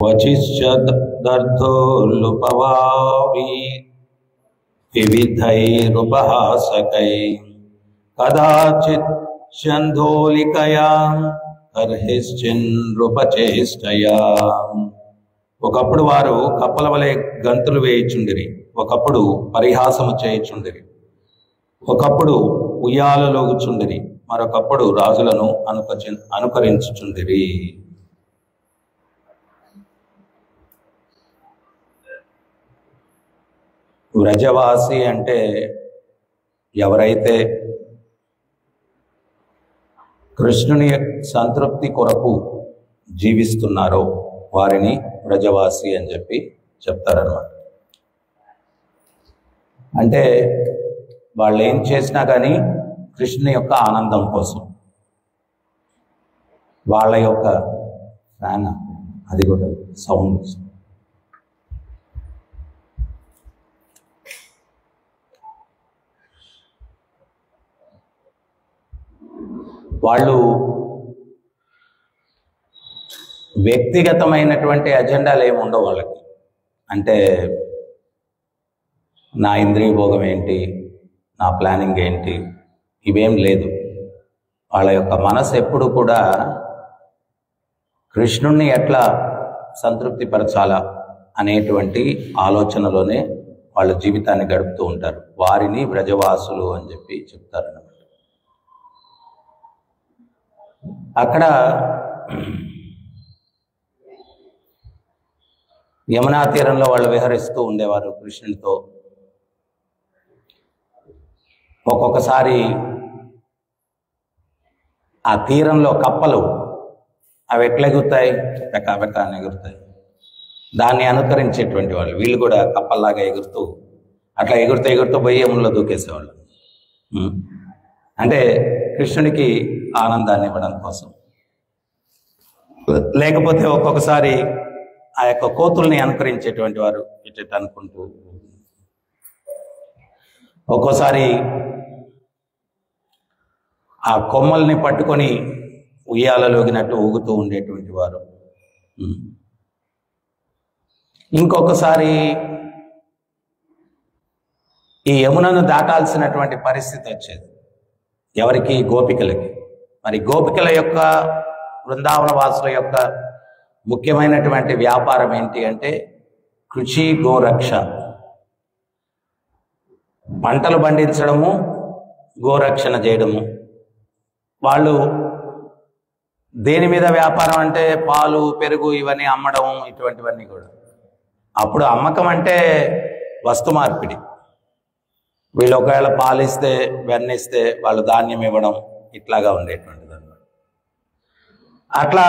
क्वचिश्चदर्थोऽल्पभावी विविधैरुपहासकै कदाचित् छन्दोलिकया कर्हिश्चिन्नृपचेष्टया। ఒకప్పుడు వారు కప్పల వలె గంతులు వేయుచుండిరి, ఒకప్పుడు పరిహాసము చేయుచుండిరి, ఒకప్పుడు ఉయ్యాలలోగుచుండిరి, మరొకప్పుడు రాజులను అనుకరించుచుండిరి. వ్రజవాసి అంటే ఎవరైతే కృష్ణుని సంతృప్తి కొరకు జీవిస్తున్నారో వారిని వ్రజవాసి అని చెప్పి చెప్తారన్నమాట. అంటే వాళ్ళు ఏం చేసినా కానీ కృష్ణుని యొక్క ఆనందం కోసం, వాళ్ళ యొక్క ఫ్యాన్ అది కూడా సౌండ్, వాళ్ళు వ్యక్తిగతమైనటువంటి అజెండాలు ఏమి ఉండవు వాళ్ళకి. అంటే నా ఇంద్రియ భోగం ఏంటి, నా ప్లానింగ్ ఏంటి, ఇవేం లేదు. వాళ్ళ యొక్క మనసు ఎప్పుడు కూడా కృష్ణుణ్ణి ఎట్లా సంతృప్తిపరచాలా అనేటువంటి ఆలోచనలోనే వాళ్ళ జీవితాన్ని గడుపుతూ ఉంటారు. వారిని వ్రజవాసులు అని చెప్పి చెప్తారన్నమాట. అక్కడ యమునా తీరంలో వాళ్ళు విహరిస్తూ ఉండేవారు కృష్ణునితో. ఒక్కొక్కసారి ఆ తీరంలో కప్పలు అవి ఎట్లా ఎగురుతాయి, పెక్క అని ఎగురుతాయి. దాన్ని అనుకరించేటువంటి వాళ్ళు వీళ్ళు కూడా కప్పల్లాగా ఎగురుతూ అట్లా ఎగురుతూ పోయి యమునలో దూకేసేవాళ్ళు. అంటే కృష్ణునికి ఆనందాన్ని ఇవ్వడం కోసం. లేకపోతే ఒక్కొక్కసారి ఆ యొక్క కోతుల్ని అనుకరించేటువంటి వారు ఇటు అనుకుంటూ, ఒక్కోసారి ఆ కొమ్మల్ని పట్టుకొని ఉయ్యాలలోగినట్టు ఊగుతూ ఉండేటువంటి వారు. ఇంకొకసారి ఈ యమునను దాటాల్సినటువంటి పరిస్థితి వచ్చేది. ఎవరికి? గోపికలకి. మరి గోపికల యొక్క, బృందావన వాసుల యొక్క ముఖ్యమైనటువంటి వ్యాపారం ఏంటి అంటే కృషి గోరక్ష. పంటలు పండించడము, గోరక్షణ చేయడము. వాళ్ళు దేని మీద వ్యాపారం అంటే పాలు, పెరుగు ఇవన్నీ అమ్మడం, ఇటువంటివన్నీ కూడా. అప్పుడు అమ్మకం అంటే వస్తు మార్పిడి. వీళ్ళు ఒకవేళ పాలు ఇస్తే, వెన్నిస్తే వాళ్ళు ధాన్యం ఇవ్వడం, ఇట్లాగా ఉండేటువంటిది అన్నమాట. అట్లా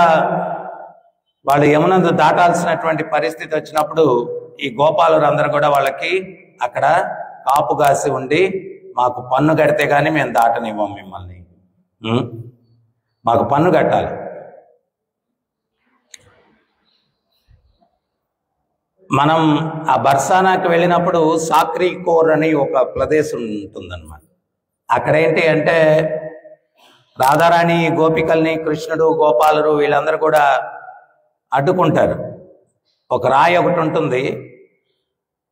వాళ్ళు యమునందు దాటాల్సినటువంటి పరిస్థితి వచ్చినప్పుడు ఈ గోపాలురందరూ కూడా వాళ్ళకి అక్కడ కాపు కాసి ఉండి, మాకు పన్ను కడితే కానీ మేము దాటనివ్వం మిమ్మల్ని, మాకు పన్ను కట్టాలి. మనం ఆ బర్సానాకి వెళ్ళినప్పుడు సాక్రీ కోర్ అని ఒక ప్రదేశం ఉంటుందన్నమాట. అక్కడ ఏంటి అంటే రాధారాణి, గోపికల్ని, కృష్ణుడు, గోపాలురు వీళ్ళందరూ కూడా అడ్డుకుంటారు. ఒక రాయి ఒకటి ఉంటుంది,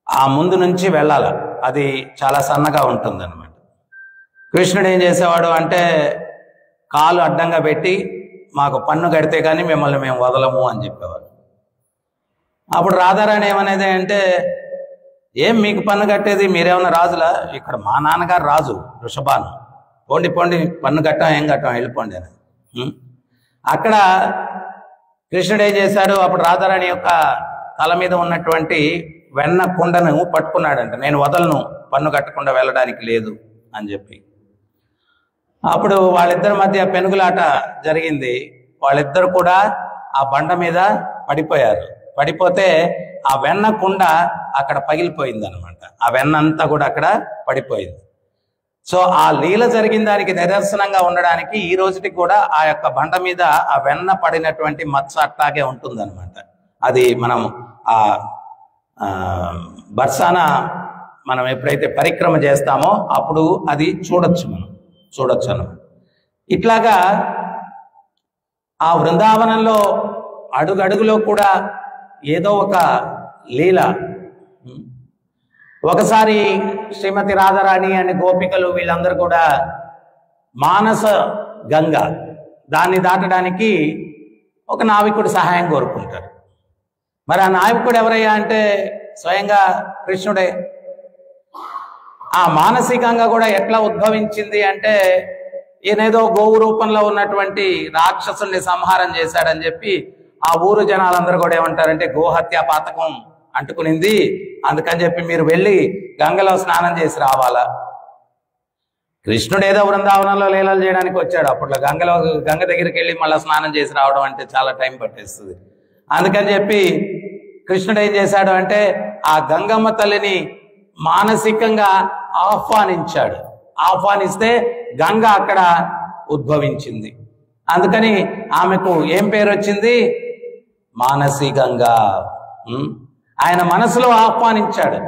ఆ ముందు నుంచి వెళ్ళాల, అది చాలా సన్నగా ఉంటుంది అన్నమాట. కృష్ణుడు ఏం చేసేవాడు అంటే కాలు అడ్డంగా పెట్టి మాకు పన్ను కడితే కానీ మిమ్మల్ని మేము వదలము అని చెప్పేవాడు. అప్పుడు రాధారాణి ఏమనేది అంటే, ఏం మీకు పన్ను కట్టేది, మీరేమన్నా రాజులా? ఇక్కడ మా నాన్నగారు రాజు వృషభాను, పోండి పోండి, పన్ను కట్టాం ఏం కట్టాం, వెళ్ళిపోండి అని. అక్కడ కృష్ణుడు ఏం చేశాడు, అప్పుడు రాధారాణి యొక్క తల మీద ఉన్నటువంటి వెన్న కుండను పట్టుకున్నాడంట. నేను వదలను, పన్ను కట్టకుండా వెళ్ళడానికి లేదు అని చెప్పి. అప్పుడు వాళ్ళిద్దరి మధ్య పెనుగులాట జరిగింది. వాళ్ళిద్దరు కూడా ఆ బండ మీద పడిపోయారు. పడిపోతే ఆ వెన్న కుండ అక్కడ పగిలిపోయింది అనమాట. ఆ వెన్న అంతా కూడా అక్కడ పడిపోయింది. సో ఆ లీల జరిగిన దానికి నిదర్శనంగా ఉండడానికి ఈ రోజుకి కూడా ఆ యొక్క బండ మీద ఆ వెన్న పడినటువంటి మచ్చ అట్లాగే ఉంటుందన్నమాట. అది మనం ఆ బర్సానా మనం ఎప్పుడైతే పరిక్రమ చేస్తామో అప్పుడు అది చూడొచ్చు అన్నమాట. ఇట్లాగా ఆ బృందావనంలో అడుగడుగులో కూడా ఏదో ఒక లీల. ఒకసారి శ్రీమతి రాధారాణి అండ్ గోపికలు వీళ్ళందరూ కూడా మానస గంగ దాన్ని దాటడానికి ఒక నావికుడు సహాయం కోరుకుంటారు. మరి ఆ నావికుడు ఎవరయ్యా అంటే స్వయంగా కృష్ణుడే. ఆ మానసికంగా కూడా ఎట్లా ఉద్భవించింది అంటే ఈయనేదో గోవు రూపంలో ఉన్నటువంటి రాక్షసుల్ని సంహారం చేశాడని చెప్పి ఆ ఊరు జనాలందరూ కూడా ఏమంటారంటే గోహత్య పాతకం అంటుకునింది, అందుకని చెప్పి మీరు వెళ్ళి గంగలో స్నానం చేసి రావాలా. కృష్ణుడు ఏదో బృందావనంలో లీలలు చేయడానికి వచ్చాడు, అప్పట్లో గంగ దగ్గరికి వెళ్ళి మళ్ళీ స్నానం చేసి రావడం అంటే చాలా టైం పట్టేస్తుంది. అందుకని చెప్పి కృష్ణుడు ఏం చేశాడు అంటే ఆ గంగమ్మ తల్లిని మానసికంగా ఆహ్వానిస్తే గంగ అక్కడ ఉద్భవించింది. అందుకని ఆమెకు ఏం పేరు వచ్చింది? మానసి గంగ. ఆయన మనసులో ఆహ్వానించాడు.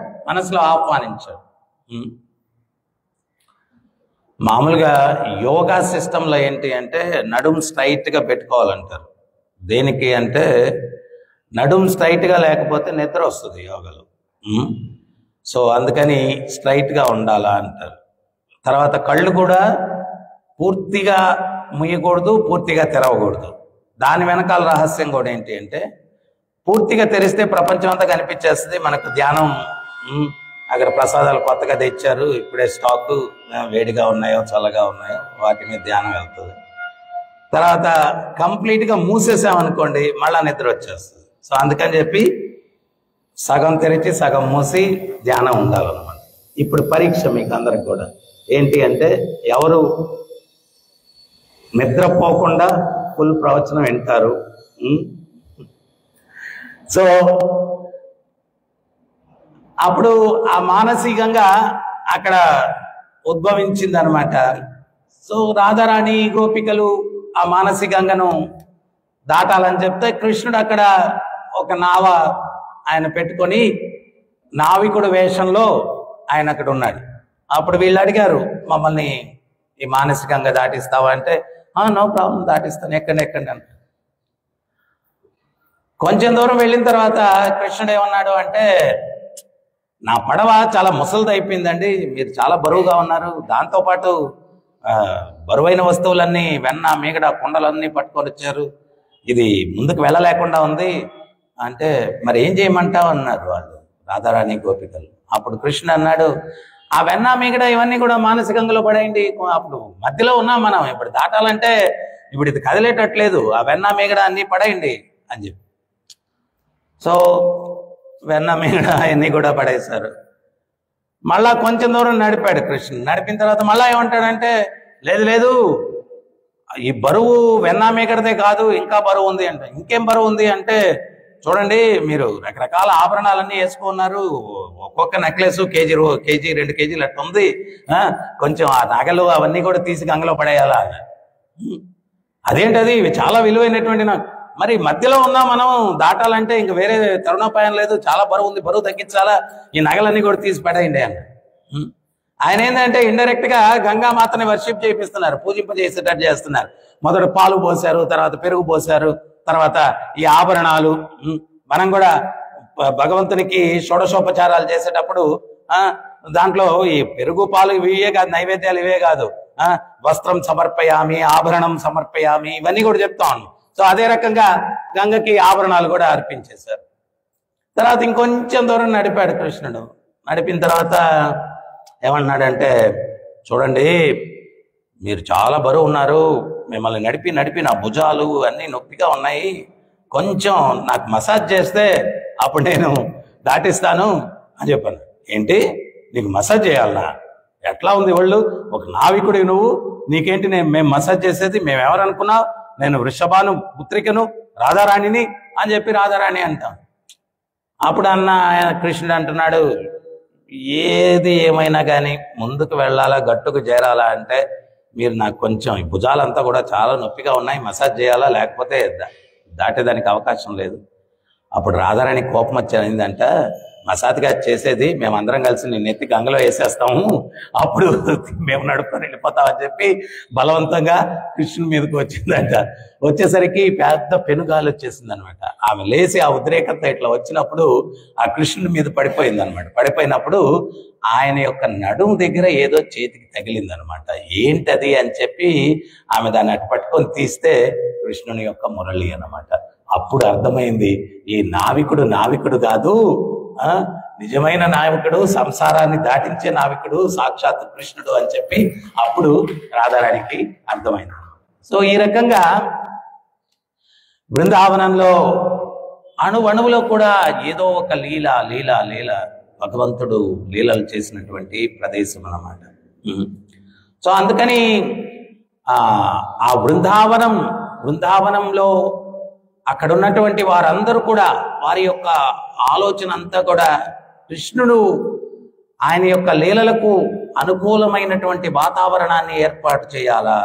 మామూలుగా యోగా సిస్టంలో ఏంటి అంటే నడుం స్ట్రైట్గా పెట్టుకోవాలంటారు. దేనికి అంటే నడుం స్ట్రైట్గా లేకపోతే నిద్ర వస్తుంది యోగాలో. సో అందుకని స్ట్రైట్గా ఉండాలా అంటారు. తర్వాత కళ్ళు కూడా పూర్తిగా ముయ్యకూడదు, పూర్తిగా తెరవకూడదు. దాని వెనకాల రహస్యం కూడా ఏంటి అంటే పూర్తిగా తెరిస్తే ప్రపంచం అంతా కనిపించేస్తుంది. మనకు ధ్యానం అక్కడ ప్రసాదాలు కొత్తగా తెచ్చారు, ఇప్పుడే స్టాకు వేడిగా ఉన్నాయో చల్లగా ఉన్నాయో వాటి మీద ధ్యానం వెళ్తుంది. తర్వాత కంప్లీట్గా మూసేసామనుకోండి మళ్ళా నిద్ర వచ్చేస్తుంది. సో అందుకని చెప్పి సగం తెరిచి సగం మూసి ధ్యానం ఉండాలన్నమాట. ఇప్పుడు పరీక్ష మీకు అందరికి కూడా ఏంటి అంటే ఎవరు నిద్రపోకుండా ఫుల్ ప్రవచనం వింటారు. సో అప్పుడు ఆ మానసికంగా అక్కడ ఉద్భవించింది అనమాట. సో రాధారాణి గోపికలు ఆ మానసికంగాను దాటాలని చెప్తే కృష్ణుడు అక్కడ ఒక నావ ఆయన పెట్టుకొని నావికుడు వేషంలో ఆయన అక్కడ ఉన్నాడు. అప్పుడు వీళ్ళు అడిగారు, మమ్మల్ని ఈ మానసికంగా దాటిస్తావా అంటే నో ప్రాబ్లం, దాటిస్తాను, ఎక్కండి అంటే. కొంచెం దూరం వెళ్ళిన తర్వాత కృష్ణుడు ఏమన్నాడు అంటే నా పడవ చాలా ముసలిది అయిపోయిందండి, మీరు చాలా బరువుగా ఉన్నారు, దాంతోపాటు బరువైన వస్తువులన్నీ వెన్న మీగడ కుండలన్నీ పట్టుకొని వచ్చారు, ఇది ముందుకు వెళ్ళలేకుండా ఉంది అంటే మరి ఏం చేయమంటావు అన్నారు వాళ్ళు రాధారాణి గోపికలు. అప్పుడు కృష్ణుడు అన్నాడు ఆ వెన్న మీగడ ఇవన్నీ కూడా మానసికంగా పడేయండి, అప్పుడు మధ్యలో ఉన్నాం మనం, ఇప్పుడు దాటాలంటే ఇప్పుడు ఇది కదిలేటట్లేదు, ఆ వెన్న మీగడ అన్నీ పడేయండి అని చెప్పి. సో వెన్న మీగడ అవన్నీ కూడా పడేశారు. మళ్ళా కొంచెం దూరం నడిపాడు కృష్ణుడు. నడిపిన తర్వాత మళ్ళా ఏమంటాడంటే లేదు ఈ బరువు వెన్న మీగడదే కాదు, ఇంకా బరువు ఉంది అంటే. ఇంకేం బరువు ఉంది అంటే చూడండి మీరు రకరకాల ఆభరణాలన్నీ వేసుకున్నారు, ఒక్కొక్క నెక్లెస్ కేజీ 2 కేజీలు అట్లా ఉంది, కొంచెం ఆ నగలు అవన్నీ కూడా తీసి గంగలో పడేయాలా అన్న. అదేంటది, ఇవి చాలా విలువైనటువంటి మరి మధ్యలో ఉన్నా మనం దాటాలంటే ఇంక వేరే తరుణోపాయం లేదు, చాలా బరువు ఉంది, బరువు తగ్గించాలా, ఈ నగలన్నీ కూడా తీసి పడేయండి అన్న. ఆయన ఏంటంటే ఇండైరెక్ట్ గా గంగామాతని వర్షిప్ చేపిస్తున్నారు, పూజింపజేసేటట్టు చేస్తున్నారు. మొదట పాలు పోసారు, తర్వాత పెరుగు పోసారు, తర్వాత ఈ ఆభరణాలు. మనం కూడా భగవంతునికి షోడశోపచారాలు చేసేటప్పుడు దాంట్లో ఈ పెరుగు పాలు ఇవే కాదు, నైవేద్యాలు ఇవే కాదు, వస్త్రం సమర్పయామి, ఆభరణం సమర్పయామి, ఇవన్నీ కూడా చెప్తాం. సో అదే రకంగా గంగకి ఆభరణాలు కూడా అర్పించేశారు. తర్వాత ఇంకొంచెం దూరం నడిపాడు కృష్ణుడు. నడిపిన తర్వాత ఏమన్నాడంటే చూడండి మీరు చాలా బరువు ఉన్నారు, మిమ్మల్ని నడిపి నా భుజాలు అన్నీ నొప్పిగా ఉన్నాయి, కొంచెం నాకు మసాజ్ చేస్తే అప్పుడు నేను దాటిస్తాను అని చెప్పాను. ఏంటి నీకు మసాజ్ చేయాలనా? ఎట్లా ఉంది ఒళ్ళు, ఒక నావికుడి నువ్వు, నీకేంటి మేము మసాజ్ చేసేది, మేమెవరనుకున్నావు, నేను వృషభాను పుత్రికను రాధారాణిని అని చెప్పి రాధారాణి అంటాం. అప్పుడు ఆయన కృష్ణుడు అంటున్నాడు ఏది ఏమైనా కానీ ముందుకు వెళ్ళాలా, గట్టుకు చేరాలా అంటే మీరు నాకు కొంచెం ఈ భుజాలంతా కూడా చాలా నొప్పిగా ఉన్నాయి, మసాజ్ చేయాలా, లేకపోతే దాటేదానికి అవకాశం లేదు. అప్పుడు రాధారాణి కోపం వచ్చేదంట, మా సాతిగా చేసేది, మేమందరం కలిసి నిన్ను ఎత్తి గంగలో వేసేస్తాము, అప్పుడు మేము నడుపుకొని వెళ్ళిపోతామని చెప్పి బలవంతంగా కృష్ణుని మీదకి వచ్చిందంట. వచ్చేసరికి పెద్ద పెనుగాలి వచ్చేసింది అనమాట. ఆమె లేచి ఆ ఉద్రేకత ఇట్లా వచ్చినప్పుడు ఆ కృష్ణుని మీద పడిపోయింది అనమాట. పడిపోయినప్పుడు ఆయన యొక్క నడుము దగ్గర ఏదో చేతికి తగిలింది అనమాట. ఏంటది అని చెప్పి ఆమె దాన్ని అటు పట్టుకొని తీస్తే కృష్ణుని యొక్క మురళి అన్నమాట. అప్పుడు అర్థమైంది, ఈ నావికుడు కాదు, నిజమైన నావికుడు, సంసారాన్ని దాటించే నావికుడు సాక్షాత్ కృష్ణుడు అని చెప్పి అప్పుడు రాధారాణికి అర్థమైంది. సో ఈ రకంగా బృందావనంలో అణువణువులో కూడా ఏదో ఒక లీల లీల లీల భగవంతుడు లీలలు చేసినటువంటి ప్రదేశం అన్నమాట. సో అందుకని ఆ బృందావనంలో అక్కడ ఉన్నటువంటి వారందరూ కూడా వారి యొక్క ఆలోచన అంతా కూడా కృష్ణుడు ఆయన యొక్క లీలలకు అనుకూలమైనటువంటి వాతావరణాన్ని ఏర్పాటు చేయాలా,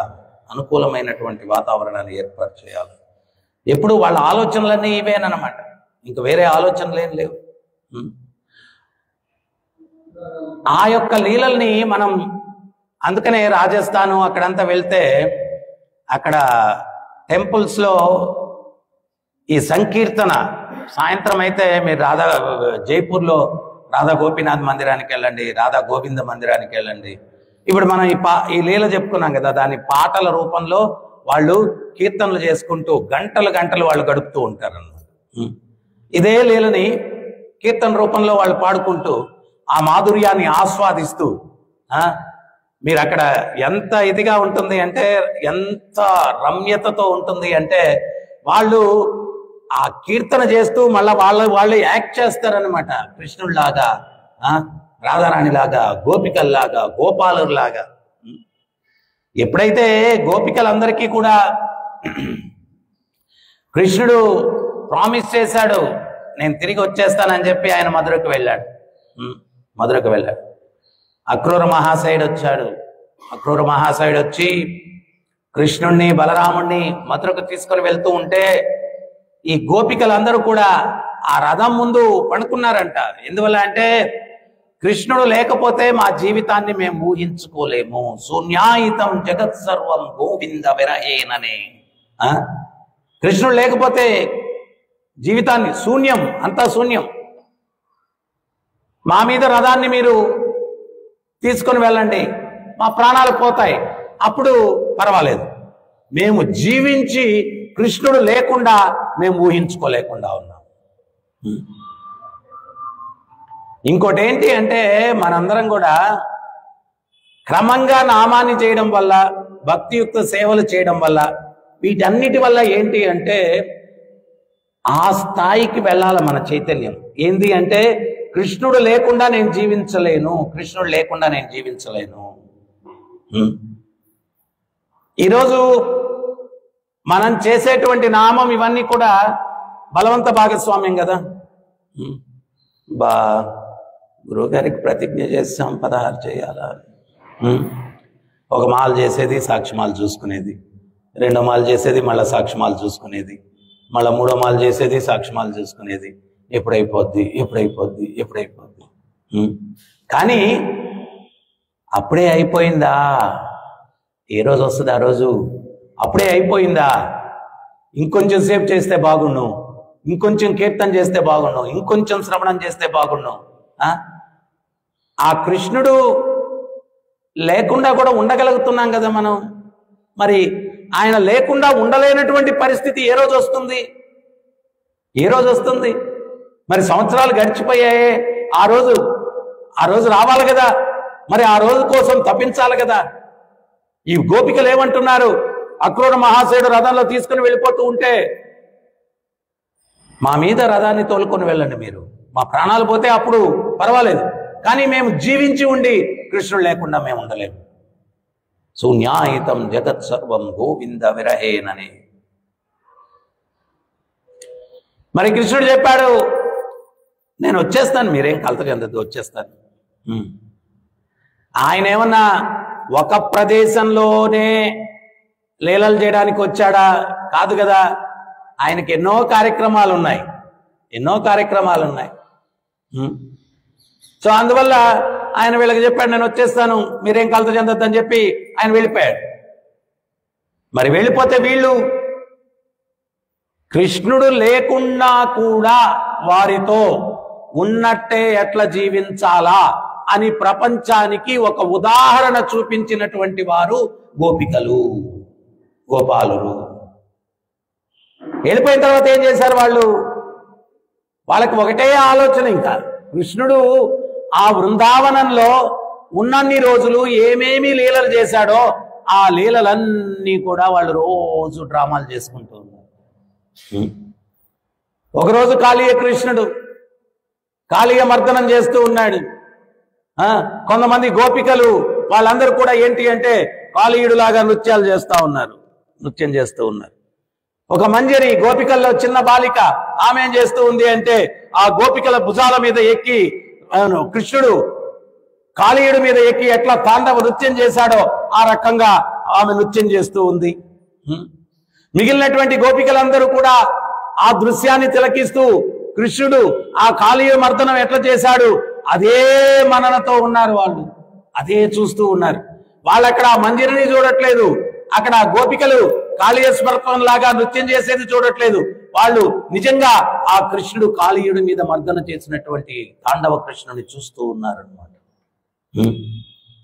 అనుకూలమైనటువంటి వాతావరణాన్ని ఏర్పాటు చేయాలి. ఎప్పుడు వాళ్ళ ఆలోచనలన్నీ ఇవేనమాట, ఇంక వేరే ఆలోచనలు ఏం లేవు. ఆ యొక్క లీలల్ని మనం అందుకనే రాజస్థాను అక్కడంతా వెళ్తే అక్కడ టెంపుల్స్లో ఈ సంకీర్తన సాయంత్రం అయితే మీరు జైపూర్లో రాధా గోపీనాథ్ మందిరానికి వెళ్ళండి, రాధా గోవింద మందిరానికి వెళ్ళండి. ఇప్పుడు మనం ఈ లీల చెప్పుకున్నాం కదా, దాని పాటల రూపంలో వాళ్ళు కీర్తనలు చేసుకుంటూ గంటలు వాళ్ళు గడుపుతూ ఉంటారు అన్నమాట. ఇదే లీలని కీర్తన రూపంలో వాళ్ళు పాడుకుంటూ ఆ మాధుర్యాన్ని ఆస్వాదిస్తూ మీరు అక్కడ ఎంత ఇదిగా ఉంటుంది అంటే, ఎంత రమ్యతతో ఉంటుంది అంటే, వాళ్ళు ఆ కీర్తన చేస్తూ మళ్ళీ వాళ్ళు యాక్ట్ చేస్తారనమాట. కృష్ణుడిలాగా, రాధారాణిలాగా, గోపికల్లాగా, గోపాలులాగా. ఎప్పుడైతే గోపికలందరికీ కూడా కృష్ణుడు ప్రామిస్ చేశాడు, నేను తిరిగి వచ్చేస్తానని చెప్పి ఆయన మధురకు వెళ్ళాడు. అక్రూర మహాశయుడు వచ్చాడు. అక్రూర మహాశయుడు వచ్చి కృష్ణుణ్ణి బలరాముణ్ణి మధురకు తీసుకొని వెళ్తూ ఉంటే ఈ గోపికలందరూ కూడా ఆ రథం ముందు పడుకున్నారంట. ఎందువల్ల అంటే కృష్ణుడు లేకపోతే మా జీవితాన్ని మేము ఊహించుకోలేము. శూన్యాయితం జగత్ సర్వం గోవింద విరహేననే. కృష్ణుడు లేకపోతే జీవితాన్ని శూన్యం, అంతా శూన్యం. మా మీద రథాన్ని మీరు తీసుకొని వెళ్ళండి, మా ప్రాణాలు పోతాయి, అప్పుడు పర్వాలేదు. మేము జీవించి కృష్ణుడు లేకుండా మేము ఊహించుకోలేకుండా ఉన్నాం. ఇంకోటి ఏంటి అంటే, మనందరం కూడా క్రమంగా నామాన్ని చేయడం వల్ల, భక్తియుక్త సేవలు చేయడం వల్ల, వీటన్నిటి వల్ల ఏంటి అంటే ఆ స్థాయికి వెళ్ళాలి మన చైతన్యం. ఏంది అంటే కృష్ణుడు లేకుండా నేను జీవించలేను, కృష్ణుడు లేకుండా నేను జీవించలేను. ఈరోజు మనం చేసేటువంటి నామం ఇవన్నీ కూడా బలవంత భాగస్వామ్యం కదా. గురువు గారికి ప్రతిజ్ఞ చేస్తాం 16 చేయాలా. ఒక మాల చేసేది సాక్షిమాలు చూసుకునేది, రెండో మాల చేసేది మళ్ళీ సాక్షిమాలు చూసుకునేది, మళ్ళీ మూడో మాల చేసేది సాక్షిమాలు చూసుకునేది. ఎప్పుడైపోద్ది. కానీ అప్పుడే అయిపోయిందా? ఏ రోజు వస్తుంది ఆ రోజు? అప్పుడే అయిపోయిందా? ఇంకొంచెం సేపు చేస్తే బాగుండు, ఇంకొంచెం కీర్తన చేస్తే బాగుండు, ఇంకొంచెం శ్రవణం చేస్తే బాగుండు. ఆ కృష్ణుడు లేకుండా కూడా ఉండగలుగుతున్నాం కదా మనం. మరి ఆయన లేకుండా ఉండలేనటువంటి పరిస్థితి ఏ రోజు వస్తుంది? మరి సంవత్సరాలు గడిచిపోయాయే, ఆ రోజు రావాలి కదా. మరి ఆ రోజు కోసం తప్పించాలి కదా. ఈ గోపికలు ఏమంటున్నారు? అక్రూర మహాశయుడు రథంలో తీసుకుని వెళ్ళిపోతూ ఉంటే, మా మీద రథాన్ని తోలుకొని వెళ్ళండి మీరు, మా ప్రాణాలు పోతే అప్పుడు పర్వాలేదు, కానీ మేము జీవించి ఉండి కృష్ణుడు లేకుండా మేము ఉండలేము. శూన్యాయితం జగత్ సర్వం గోవింద విరహేనని. మరి కృష్ణుడు చెప్పాడు, నేను వచ్చేస్తాను, మీరేం కలత చెందద్దు, వచ్చేస్తాను. ఆయన ఏమన్నా ఒక ప్రదేశంలోనే లీలలు చేయడానికి వచ్చాడా? కాదు కదా. ఆయనకి ఎన్నో కార్యక్రమాలు ఉన్నాయి. సో అందువల్ల ఆయన వీళ్ళకి చెప్పాడు, నేను వచ్చేస్తాను, మీరేం కలత చెందొద్దని చెప్పి ఆయన వెళ్ళిపోయాడు. మరి వెళ్ళిపోతే వీళ్ళు కృష్ణుడు లేకుండా కూడా వారితో ఉన్నట్టే ఎట్లా జీవించాలా అని ప్రపంచానికి ఒక ఉదాహరణ చూపించినటువంటి వారు గోపికలు, గోపాలురు. వెళ్ళిపోయిన తర్వాత ఏం చేశారు వాళ్ళు? వాళ్ళకి ఒకటే ఆలోచన, ఇంకా కృష్ణుడు ఆ బృందావనంలో ఉన్నన్ని రోజులు ఏమేమి లీలలు చేశాడో ఆ లీలలన్నీ కూడా వాళ్ళు రోజు డ్రామాలు చేసుకుంటూ ఉన్నారు. ఒకరోజు కాళీయ కృష్ణుడు కాళీయ మర్దనం చేస్తూ ఉన్నాడు. కొంతమంది గోపికలు వాళ్ళందరూ కూడా ఏంటి అంటే కాళీయుడులాగా నృత్యాలు చేస్తూ ఉన్నారు, నృత్యం చేస్తూ ఉన్నారు. ఒక మంజరి గోపికల్లో చిన్న బాలిక, ఆమె ఏం చేస్తూ ఉంది అంటే ఆ గోపికల భుజాల మీద ఎక్కి కృష్ణుడు కాళీయుడి మీద ఎక్కి ఎట్లా తాండవ నృత్యం చేశాడో ఆ రకంగా ఆమె నృత్యం చేస్తూ ఉంది. మిగిలినటువంటి గోపికలందరూ కూడా ఆ దృశ్యాన్ని తిలకిస్తూ కృష్ణుడు ఆ కాళీయ మర్దనం ఎట్లా చేశాడు అదే మననతో ఉన్నారు. వాళ్ళు అదే చూస్తూ ఉన్నారు. వాళ్ళు అక్కడ మంజరిని చూడట్లేదు, అక్కడ గోపికలు కాళీయ స్మర్పం లాగా నృత్యం చేసేది చూడట్లేదు. వాళ్ళు నిజంగా ఆ కృష్ణుడు కాళీయుడి మీద మర్దన చేసినటువంటి తాండవ కృష్ణుని చూస్తూ ఉన్నారు అన్నమాట.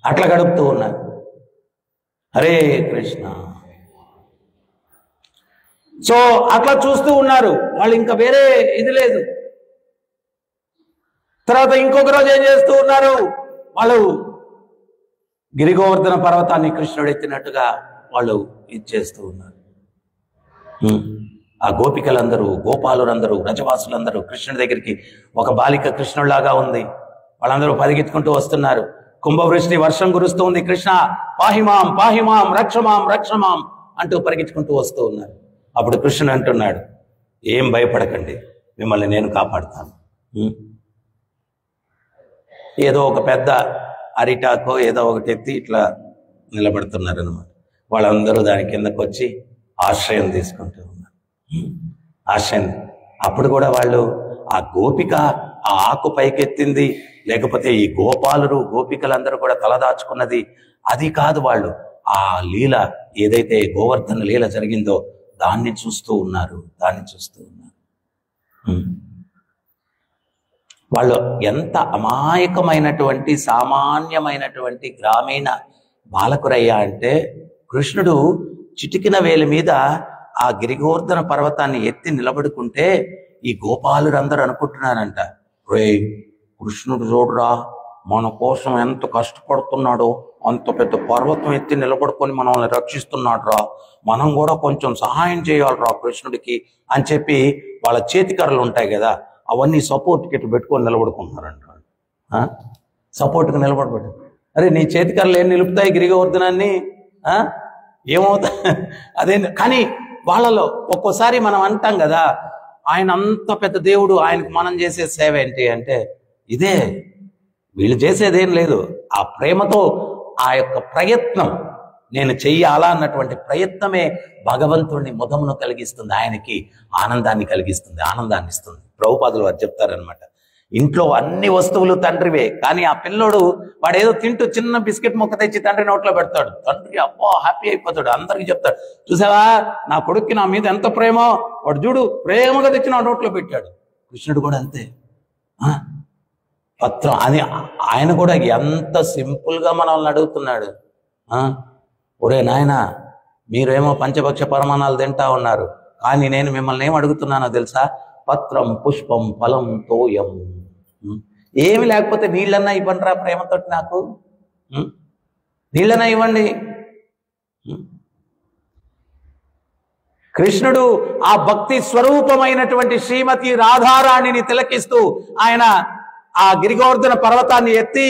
అట్లా గడుపుతూ ఉన్నారు. హరే కృష్ణ. సో అట్లా చూస్తూ ఉన్నారు వాళ్ళు, ఇంకా వేరే ఇది లేదు. తర్వాత ఇంకొక రోజు ఏం చేస్తూ ఉన్నారు వాళ్ళు? గిరిగోవర్ధన పర్వతాన్ని కృష్ణుడు ఎత్తినట్టుగా వాళ్ళు ఇది చేస్తూ ఉన్నారు. ఆ గోపికలందరూ, గోపాలులందరూ, రజవాసులందరూ కృష్ణుడి దగ్గరికి, ఒక బాలిక కృష్ణుడిలాగా ఉంది, వాళ్ళందరూ పరిగెత్తుకుంటూ వస్తున్నారు. కుంభవృష్టి వర్షం కురుస్తుంది, కృష్ణ పాహిమాం పాహిమాం రక్షమాం రక్షమాం అంటూ పరిగెత్తుకుంటూ వస్తూ ఉన్నారు. అప్పుడు కృష్ణుడు అంటున్నాడు, ఏం భయపడకండి, మిమ్మల్ని నేను కాపాడుతాను. ఏదో ఒక పెద్ద అరిటాకో ఏదో ఒకటి ఎత్తి ఇట్లా నిలబడుతున్నారు అన్నమాట. వాళ్ళందరూ దాని కిందకు వచ్చి ఆశ్రయం తీసుకుంటూ ఉన్నారు. ఆశ్రయం. అప్పుడు కూడా వాళ్ళు ఆ గోపిక ఆ ఆకు పైకెత్తింది, లేకపోతే ఈ గోపాలురు గోపికలందరూ కూడా తలదాచుకున్నది అది కాదు. వాళ్ళు ఆ లీల ఏదైతే గోవర్ధన లీల జరిగిందో దాన్ని చూస్తూ ఉన్నారు, దాన్ని చూస్తూ ఉన్నారు. వాళ్ళు ఎంత అమాయకమైనటువంటి సామాన్యమైనటువంటి గ్రామీణ బాలకురయ్యా అంటే, కృష్ణుడు చిటికిన వేలి మీద ఆ గిరిగోవర్ధన పర్వతాన్ని ఎత్తి నిలబడుకుంటే ఈ గోపాలురందరూ అనుకుంటున్నారంట, రే కృష్ణుడు చూడరా మన కోసం ఎంత కష్టపడుతున్నాడో, అంత పెద్ద పర్వతం ఎత్తి నిలబడుకొని మనల్ని రక్షిస్తున్నాడు రా, మనం కూడా కొంచెం సహాయం చేయాలిరా కృష్ణుడికి అని చెప్పి వాళ్ళ చేతికర్రలు ఉంటాయి కదా, అవన్నీ సపోర్ట్కి ఇట్లా పెట్టుకొని నిలబడుకుంటున్నారంట. సపోర్ట్కి నిలబడబెట్టు. అరే నీ చేతికర్రలు ఏం నిలుపుతాయి గిరిగోవర్ధనాన్ని? ఏమవుతా అదే. కానీ వాళ్ళలో ఒక్కోసారి మనం అంటాం కదా, ఆయన అంత పెద్ద దేవుడు, ఆయనకు మనం చేసే సేవ ఏంటి అంటే ఇదే. వీళ్ళు చేసేదేం లేదు, ఆ ప్రేమతో ఆ యొక్క ప్రయత్నం, నేను చెయ్యాలా అన్నటువంటి ప్రయత్నమే భగవంతుడిని ముదమును కలిగిస్తుంది, ఆయనకి ఆనందాన్ని కలిగిస్తుంది, ఆనందాన్ని ఇస్తుంది. ప్రభుపాదులు వారు చెప్తారనమాట, ఇంట్లో అన్ని వస్తువులు తండ్రివే, కానీ ఆ పిల్లోడు వాడేదో తింటూ చిన్న బిస్కెట్ ముక్క తెచ్చి తండ్రి నోట్లో పెడతాడు, తండ్రి అబ్బో హ్యాపీ అయిపోతాడు, అందరికి చెప్తాడు, చూసావా నా కొడుక్కి నా మీద ఎంత ప్రేమో, వాడు చూడు ప్రేమగా తెచ్చి నా నోట్లో పెట్టాడు. కృష్ణుడు కూడా అంతే. పత్రం అది ఆయన కూడా ఎంత సింపుల్గా మనల్ని అడుగుతున్నాడు, ఒరే నాయన మీరేమో పంచభక్ష పరమాణాలు తింటా ఉన్నారు, కానీ నేను మిమ్మల్ని ఏం అడుగుతున్నానో తెలుసా? పత్రం పుష్పం ఫలం తోయం. ఏమి లేకపోతే నీళ్ళన్నా ఇవ్వండి రా ప్రేమతోటి, నాకు నీళ్ళన్నా ఇవ్వండి. కృష్ణుడు ఆ భక్తి స్వరూపమైనటువంటి శ్రీమతి రాధారాణిని తిలకిస్తూ ఆయన ఆ గిరిగోవర్ధన పర్వతాన్ని ఎత్తి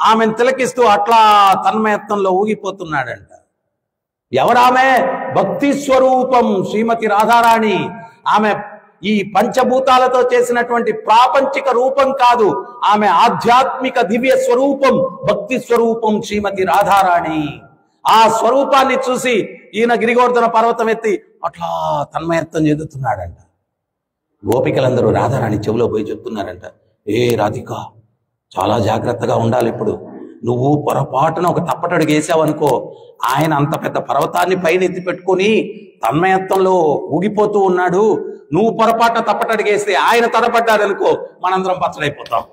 ఆమెను తిలకిస్తూ అట్లా తన్మయత్నంలో ఊగిపోతున్నాడంట. ఎవరామె? భక్తి స్వరూపం శ్రీమతి రాధారాణి. ఆమె ఈ పంచభూతాలతో చేసినటువంటి ప్రాపంచిక రూపం కాదు, ఆమె ఆధ్యాత్మిక దివ్య స్వరూపం, భక్తి స్వరూపం శ్రీమతి రాధారాణి. ఆ స్వరూపాన్ని చూసి ఈయన గిరిగోవర్ధన పర్వతం ఎత్తి అట్లా తన్మయత్వం చెందుతున్నాడంట. గోపికలందరూ రాధారాణి చెవిలో పోయి చెప్తున్నారంట, ఏ రాధిక, చాలా జాగ్రత్తగా ఉండాలి. ఇప్పుడు నువ్వు పొరపాటున ఒక తప్పటడుగు వేసావనుకో, ఆయన అంత పెద్ద పర్వతాన్ని పైన ఎత్తి పెట్టుకొని తన్మయత్వంలో ఊగిపోతూ ఉన్నాడు. నువ్వు పొరపాటున తప్పటడుగు వేస్తే ఆయన తడపడ్డాడనుకో, మనందరం పచ్చడైపోతాం.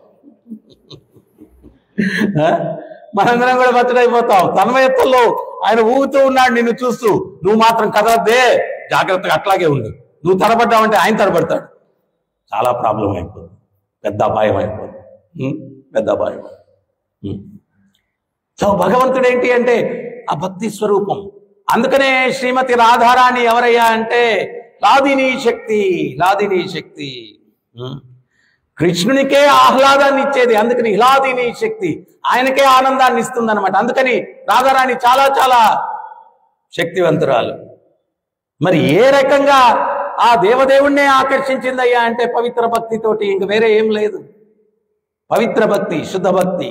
మనందరం కూడా పచ్చడైపోతాం. తన్మయత్వంలో ఆయన ఊగుతూ ఉన్నాడు నిన్ను చూస్తూ. నువ్వు మాత్రం కదలద్దే, జాగ్రత్తగా అట్లాగే ఉండు. నువ్వు తడబడ్డావంటే ఆయన తడబడతాడు. చాలా ప్రాబ్లం అయిపోతుంది, పెద్ద అపాయం అయిపోతుంది, పెద్ద అపాయం. సో భగవంతుడు ఏంటి అంటే ఆ భక్తి స్వరూపం. అందుకనే శ్రీమతి రాధారాణి ఎవరయ్యా అంటే లాదినీ శక్తి. లాదినీ శక్తి కృష్ణునికే ఆహ్లాదాన్ని ఇచ్చేది, అందుకని లాదినీ శక్తి, ఆయనకే ఆనందాన్ని ఇస్తుంది అనమాట. అందుకని రాధారాణి చాలా చాలా శక్తివంతురాలు. మరి ఏ రకంగా ఆ దేవదేవుణ్ణే ఆకర్షించిందయ్యా అంటే పవిత్ర భక్తితోటి, ఇంక వేరే ఏం లేదు. పవిత్ర భక్తి, శుద్ధ భక్తి,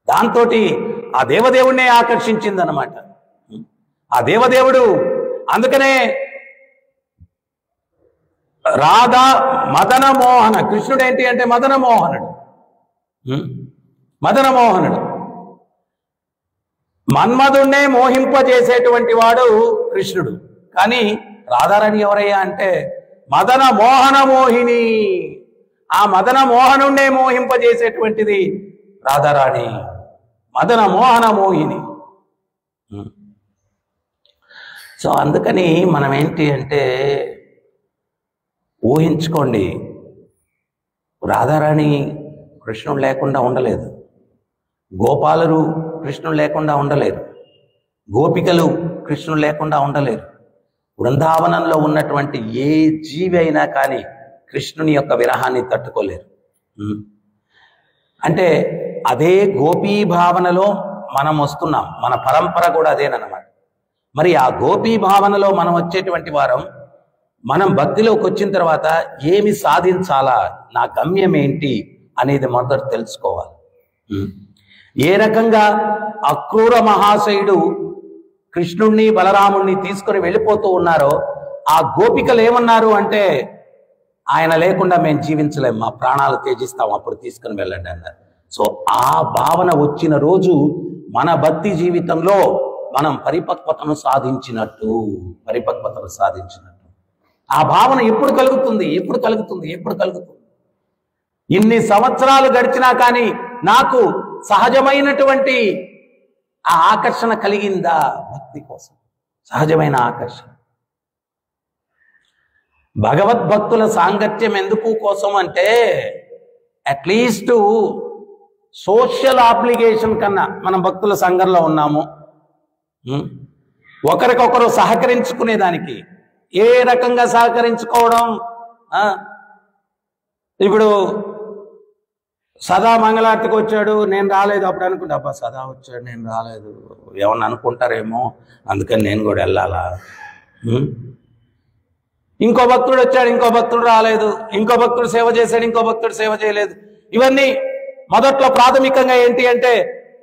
దాంతో ఆ దేవదేవుణ్ణే ఆకర్షించిందనమాట. ఆ దేవదేవుడు అందుకనే రాధా మదన మోహన. కృష్ణుడు ఏంటి అంటే మదన మోహనుడు. మదన మోహనుడు మన్మధుణ్ణే మోహింపజేసేటువంటి వాడు కృష్ణుడు. కానీ రాధారాణి ఎవరయ్యా అంటే మదన మోహన మోహిని. ఆ మదన మోహనుణ్ణే మోహింపజేసేటువంటిది రాధారాణి, మదన మోహన మోహిని. సో అందుకని మనం ఏంటి అంటే ఊహించుకోండి, రాధారాణి కృష్ణుడు లేకుండా ఉండలేదు, గోపాలురు కృష్ణుడు లేకుండా ఉండలేరు, గోపికలు కృష్ణుడు లేకుండా ఉండలేరు. బృందావనంలో ఉన్నటువంటి ఏ జీవి అయినా కానీ కృష్ణుని యొక్క విరహాన్ని తట్టుకోలేరు. అంటే అదే గోపీ భావనలో మనం వస్తున్నాం, మన పరంపర కూడా అదేనమాట. మరి ఆ గోపీ భావనలో మనం వచ్చేటువంటి వారం, మనం భక్తిలోకి వచ్చిన తర్వాత ఏమి సాధించాలా, నా గమ్యం ఏంటి అనేది మొదట తెలుసుకోవాలి. ఏ రకంగా అక్రూర మహాశయుడు కృష్ణుణ్ణి బలరాముణ్ణి తీసుకొని వెళ్ళిపోతూ ఉన్నారో, ఆ గోపికలు ఏమన్నారు అంటే ఆయన లేకుండా మేము జీవించలేం, మా ప్రాణాలు త్యజిస్తాం, అప్పుడు తీసుకుని వెళ్ళండి అన్నారు. సో ఆ భావన వచ్చిన రోజు మన భక్తి జీవితంలో మనం పరిపక్వతను సాధించినట్టు. ఆ భావన ఎప్పుడు కలుగుతుంది? ఇన్ని సంవత్సరాలు గడిచినా కానీ నాకు సహజమైనటువంటి ఆ ఆకర్షణ కలిగిందా? భక్తి కోసం సహజమైన ఆకర్షణ. భగవద్భక్తుల సాంగత్యం ఎందుకు కోసం అంటే అట్లీస్ట్ సోషల్ ఆబ్లిగేషన్ కన్నా మనం భక్తుల సంఘంలో ఉన్నాము, ఒకరికొకరు సహకరించుకునేదానికి. ఏ రకంగా సహకరించుకోవడం? ఇప్పుడు సదా మంగళార్తికి వచ్చాడు, నేను రాలేదు. అప్పుడు అనుకుంటా, అబ్బా సదా వచ్చాడు నేను రాలేదు, ఏమన్నా అనుకుంటారేమో, అందుకని నేను కూడా వెళ్ళాలా. ఇంకో భక్తుడు వచ్చాడు, ఇంకో భక్తుడు రాలేదు, ఇంకో భక్తుడు సేవ చేశాడు, ఇంకో భక్తుడు సేవ చేయలేదు. ఇవన్నీ మొదట్లో ప్రాథమికంగా ఏంటి అంటే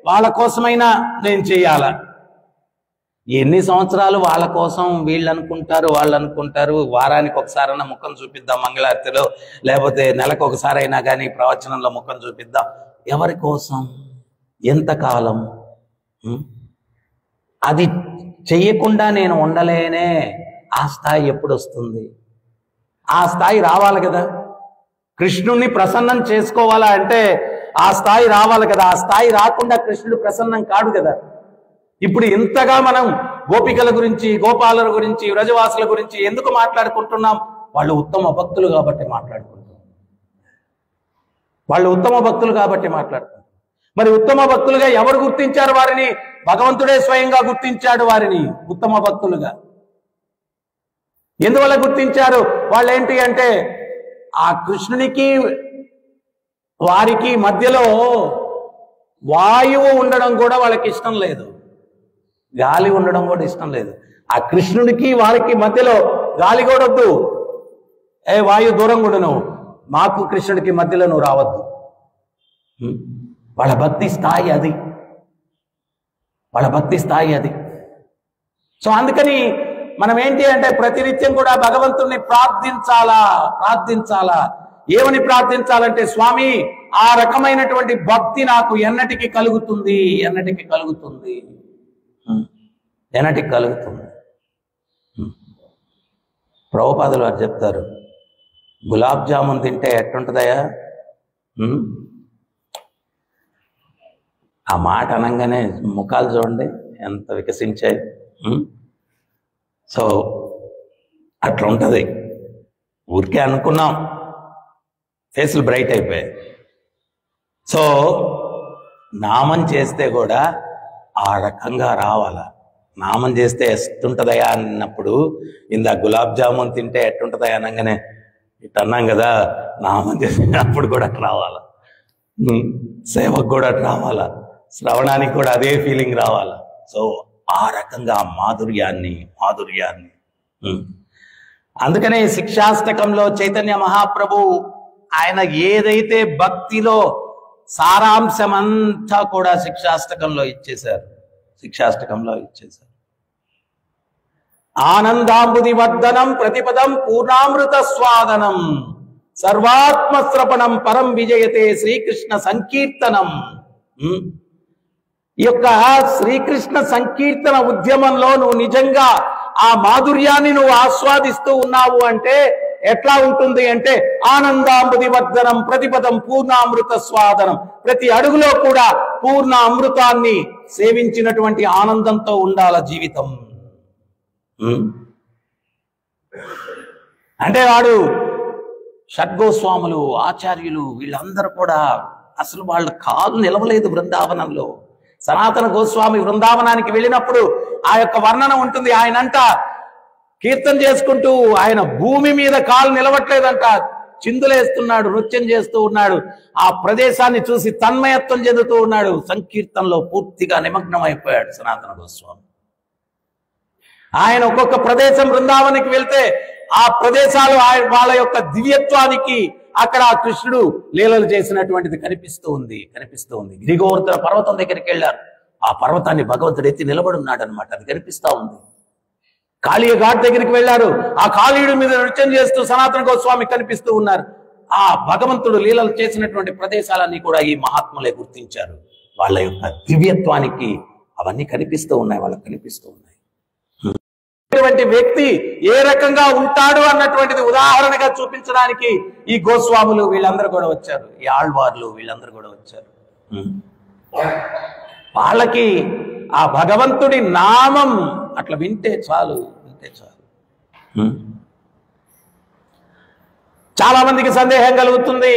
వాళ్ళ కోసమైనా నేను చెయ్యాలా. ఎన్ని సంవత్సరాలు వాళ్ళ కోసం వీళ్ళు అనుకుంటారు, వాళ్ళు అనుకుంటారు. వారానికి ఒకసారైనా ముఖం చూపిద్దాం మంగళారతిలో, లేకపోతే నెలకు ఒకసారి అయినా కానీ ప్రవచనంలో ముఖం చూపిద్దాం. ఎవరి కోసం? ఎంతకాలం? అది చెయ్యకుండా నేను ఉండలేనే. ఆ స్థాయి ఎప్పుడు వస్తుంది? ఆ స్థాయి రావాలి కదా. కృష్ణుణ్ణి ప్రసన్నం చేసుకోవాలా అంటే ఆ స్థాయి రావాలి కదా. ఆ స్థాయి రాకుండా కృష్ణుడు ప్రసన్నం కాడు కదా. ఇప్పుడు ఇంతగా మనం గోపికల గురించి, గోపాలుల గురించి, వ్రజవాసుల గురించి ఎందుకు మాట్లాడుకుంటున్నాం? వాళ్ళు ఉత్తమ భక్తులు కాబట్టి మాట్లాడుకుంటున్నాం. మరి ఉత్తమ భక్తులుగా ఎవరు గుర్తించారు వారిని? భగవంతుడే స్వయంగా గుర్తించాడు వారిని ఉత్తమ భక్తులుగా. ఎందువల్ల గుర్తించారు? వాళ్ళు ఏంటి అంటే ఆ కృష్ణునికి వారికి మధ్యలో వాయువు ఉండడం కూడా వాళ్ళకి ఇష్టం లేదు, గాలి ఉండడం కూడా ఇష్టం లేదు. ఆ కృష్ణుడికి వారికి మధ్యలో గాలి కూడా వద్దు. వాయు దూరం కూడా నువ్వు, మాకు కృష్ణుడికి మధ్యలో నువ్వు రావద్దు. వాళ్ళ భక్తి స్థాయి అది. సో అందుకని మనం ఏంటి అంటే ప్రతినిత్యం కూడా భగవంతుణ్ణి ప్రార్థించాలా. ఏమని ప్రార్థించాలంటే, స్వామి ఆ రకమైనటువంటి భక్తి నాకు ఎన్నటికి కలుగుతుంది, ఎన్నటికి కలుగుతుంది, ఎన్నటికి కలుగుతుంది. ప్రభుపాదులు వారు చెప్తారు, గులాబ్ జామున్ తింటే ఎట్టుంటుందయ్యా? ఆ మాట అనగానే ముఖాలు చూడండి ఎంత వికసించాయి. సో అట్లా ఉంటుంది. ఊరికే అనుకున్నాం, ఫేసులు బ్రైట్ అయిపోయాయి. సో నామం చేస్తే కూడా ఆ రకంగా రావాల. నామం చేస్తే ఎట్టుంటుందయా అన్నప్పుడు, ఇందా గులాబ్ జామున్ తింటే ఎట్టుంటుందయా అనగానే ఇట్ అన్నాం కదా, నామం చేసినప్పుడు కూడా అట్లా రావాలా, సేవకు కూడా అట్లా రావాలా, శ్రవణానికి కూడా అదే ఫీలింగ్ రావాలా. సో ఆ రకంగా మాధుర్యాన్ని అందుకనే శిక్షాష్టకంలో చైతన్య మహాప్రభు ఆయన ఏదైతే భక్తిలో సారాంశం అంతా కూడా శిక్షాష్టకంలో ఇచ్చేశారు. ఆనందాంబుది వర్ధనం ప్రతిపదం పూర్ణామృత స్వాదనం సర్వాత్మశ్రపణం పరం విజయతే శ్రీకృష్ణ సంకీర్తనం. ఈ యొక్క శ్రీకృష్ణ సంకీర్తన ఉద్యమంలో నువ్వు నిజంగా ఆ మాధుర్యాన్ని నువ్వు ఆస్వాదిస్తూ ఉన్నావు అంటే ఎట్లా ఉంటుంది అంటే, ఆనందాంబుది వర్ధనం ప్రతిపదం పూర్ణామృత స్వాదనం. ప్రతి అడుగులో కూడా పూర్ణ అమృతాన్ని సేవించినటువంటి ఆనందంతో ఉండాల జీవితం. అంటే వాడు షడ్గోస్వాములు, ఆచార్యులు వీళ్ళందరూ కూడా అసలు వాళ్ళ కాలు నిలవలేదు బృందావనంలో. సనాతన గోస్వామి బృందావనానికి వెళ్ళినప్పుడు ఆ యొక్క వర్ణన ఉంటుంది. ఆయనంట కీర్తన చేసుకుంటూ ఆయన భూమి మీద కాలు నిలవట్లేదంట, చిందులేస్తున్నాడు, నృత్యం చేస్తూ ఉన్నాడు. ఆ ప్రదేశాన్ని చూసి తన్మయత్వం చెందుతూ ఉన్నాడు. సంకీర్తనలో పూర్తిగా నిమగ్నం అయిపోయాడు సనాతన గోస్వామి. ఆయన ఒక్కొక్క ప్రదేశం బృందావనికి వెళ్తే ఆ ప్రదేశాలు వాళ్ళ యొక్క దివ్యత్వానికి అక్కడ కృష్ణుడు లీలలు చేసినటువంటిది కనిపిస్తూ ఉంది. గిరిగోవర్ధన పర్వతం దగ్గరికి వెళ్ళారు. ఆ పర్వతాన్ని భగవంతుడు ఎత్తి నిలబడున్నాడు అనమాట, అది కనిపిస్తా ఉంది. కాళీయ ఘాట్ దగ్గరికి వెళ్ళారు. ఆ కాళీయుడి మీద నృత్యం చేస్తూ సనాతన గోస్వామి కనిపిస్తూ ఉన్నారు. ఆ భగవంతుడు లీలలు చేసినటువంటి ప్రదేశాలన్నీ కూడా ఈ మహాత్ములే గుర్తించారు. వాళ్ళ యొక్క దివ్యత్వానికి అవన్నీ కనిపిస్తూ ఉన్నాయి, వాళ్ళకి కనిపిస్తూ ఉన్నాయి. ఇటువంటి వ్యక్తి ఏ రకంగా ఉంటాడు అన్నటువంటిది ఉదాహరణగా చూపించడానికి ఈ గోస్వాములు వీళ్ళందరూ కూడా వచ్చారు, ఈ ఆళ్వార్లు వీళ్ళందరూ కూడా వచ్చారు. వాళ్ళకి ఆ భగవంతుడి నామం అట్లా వింటే చాలు. చాలా మందికి సందేహం కలుగుతుంది,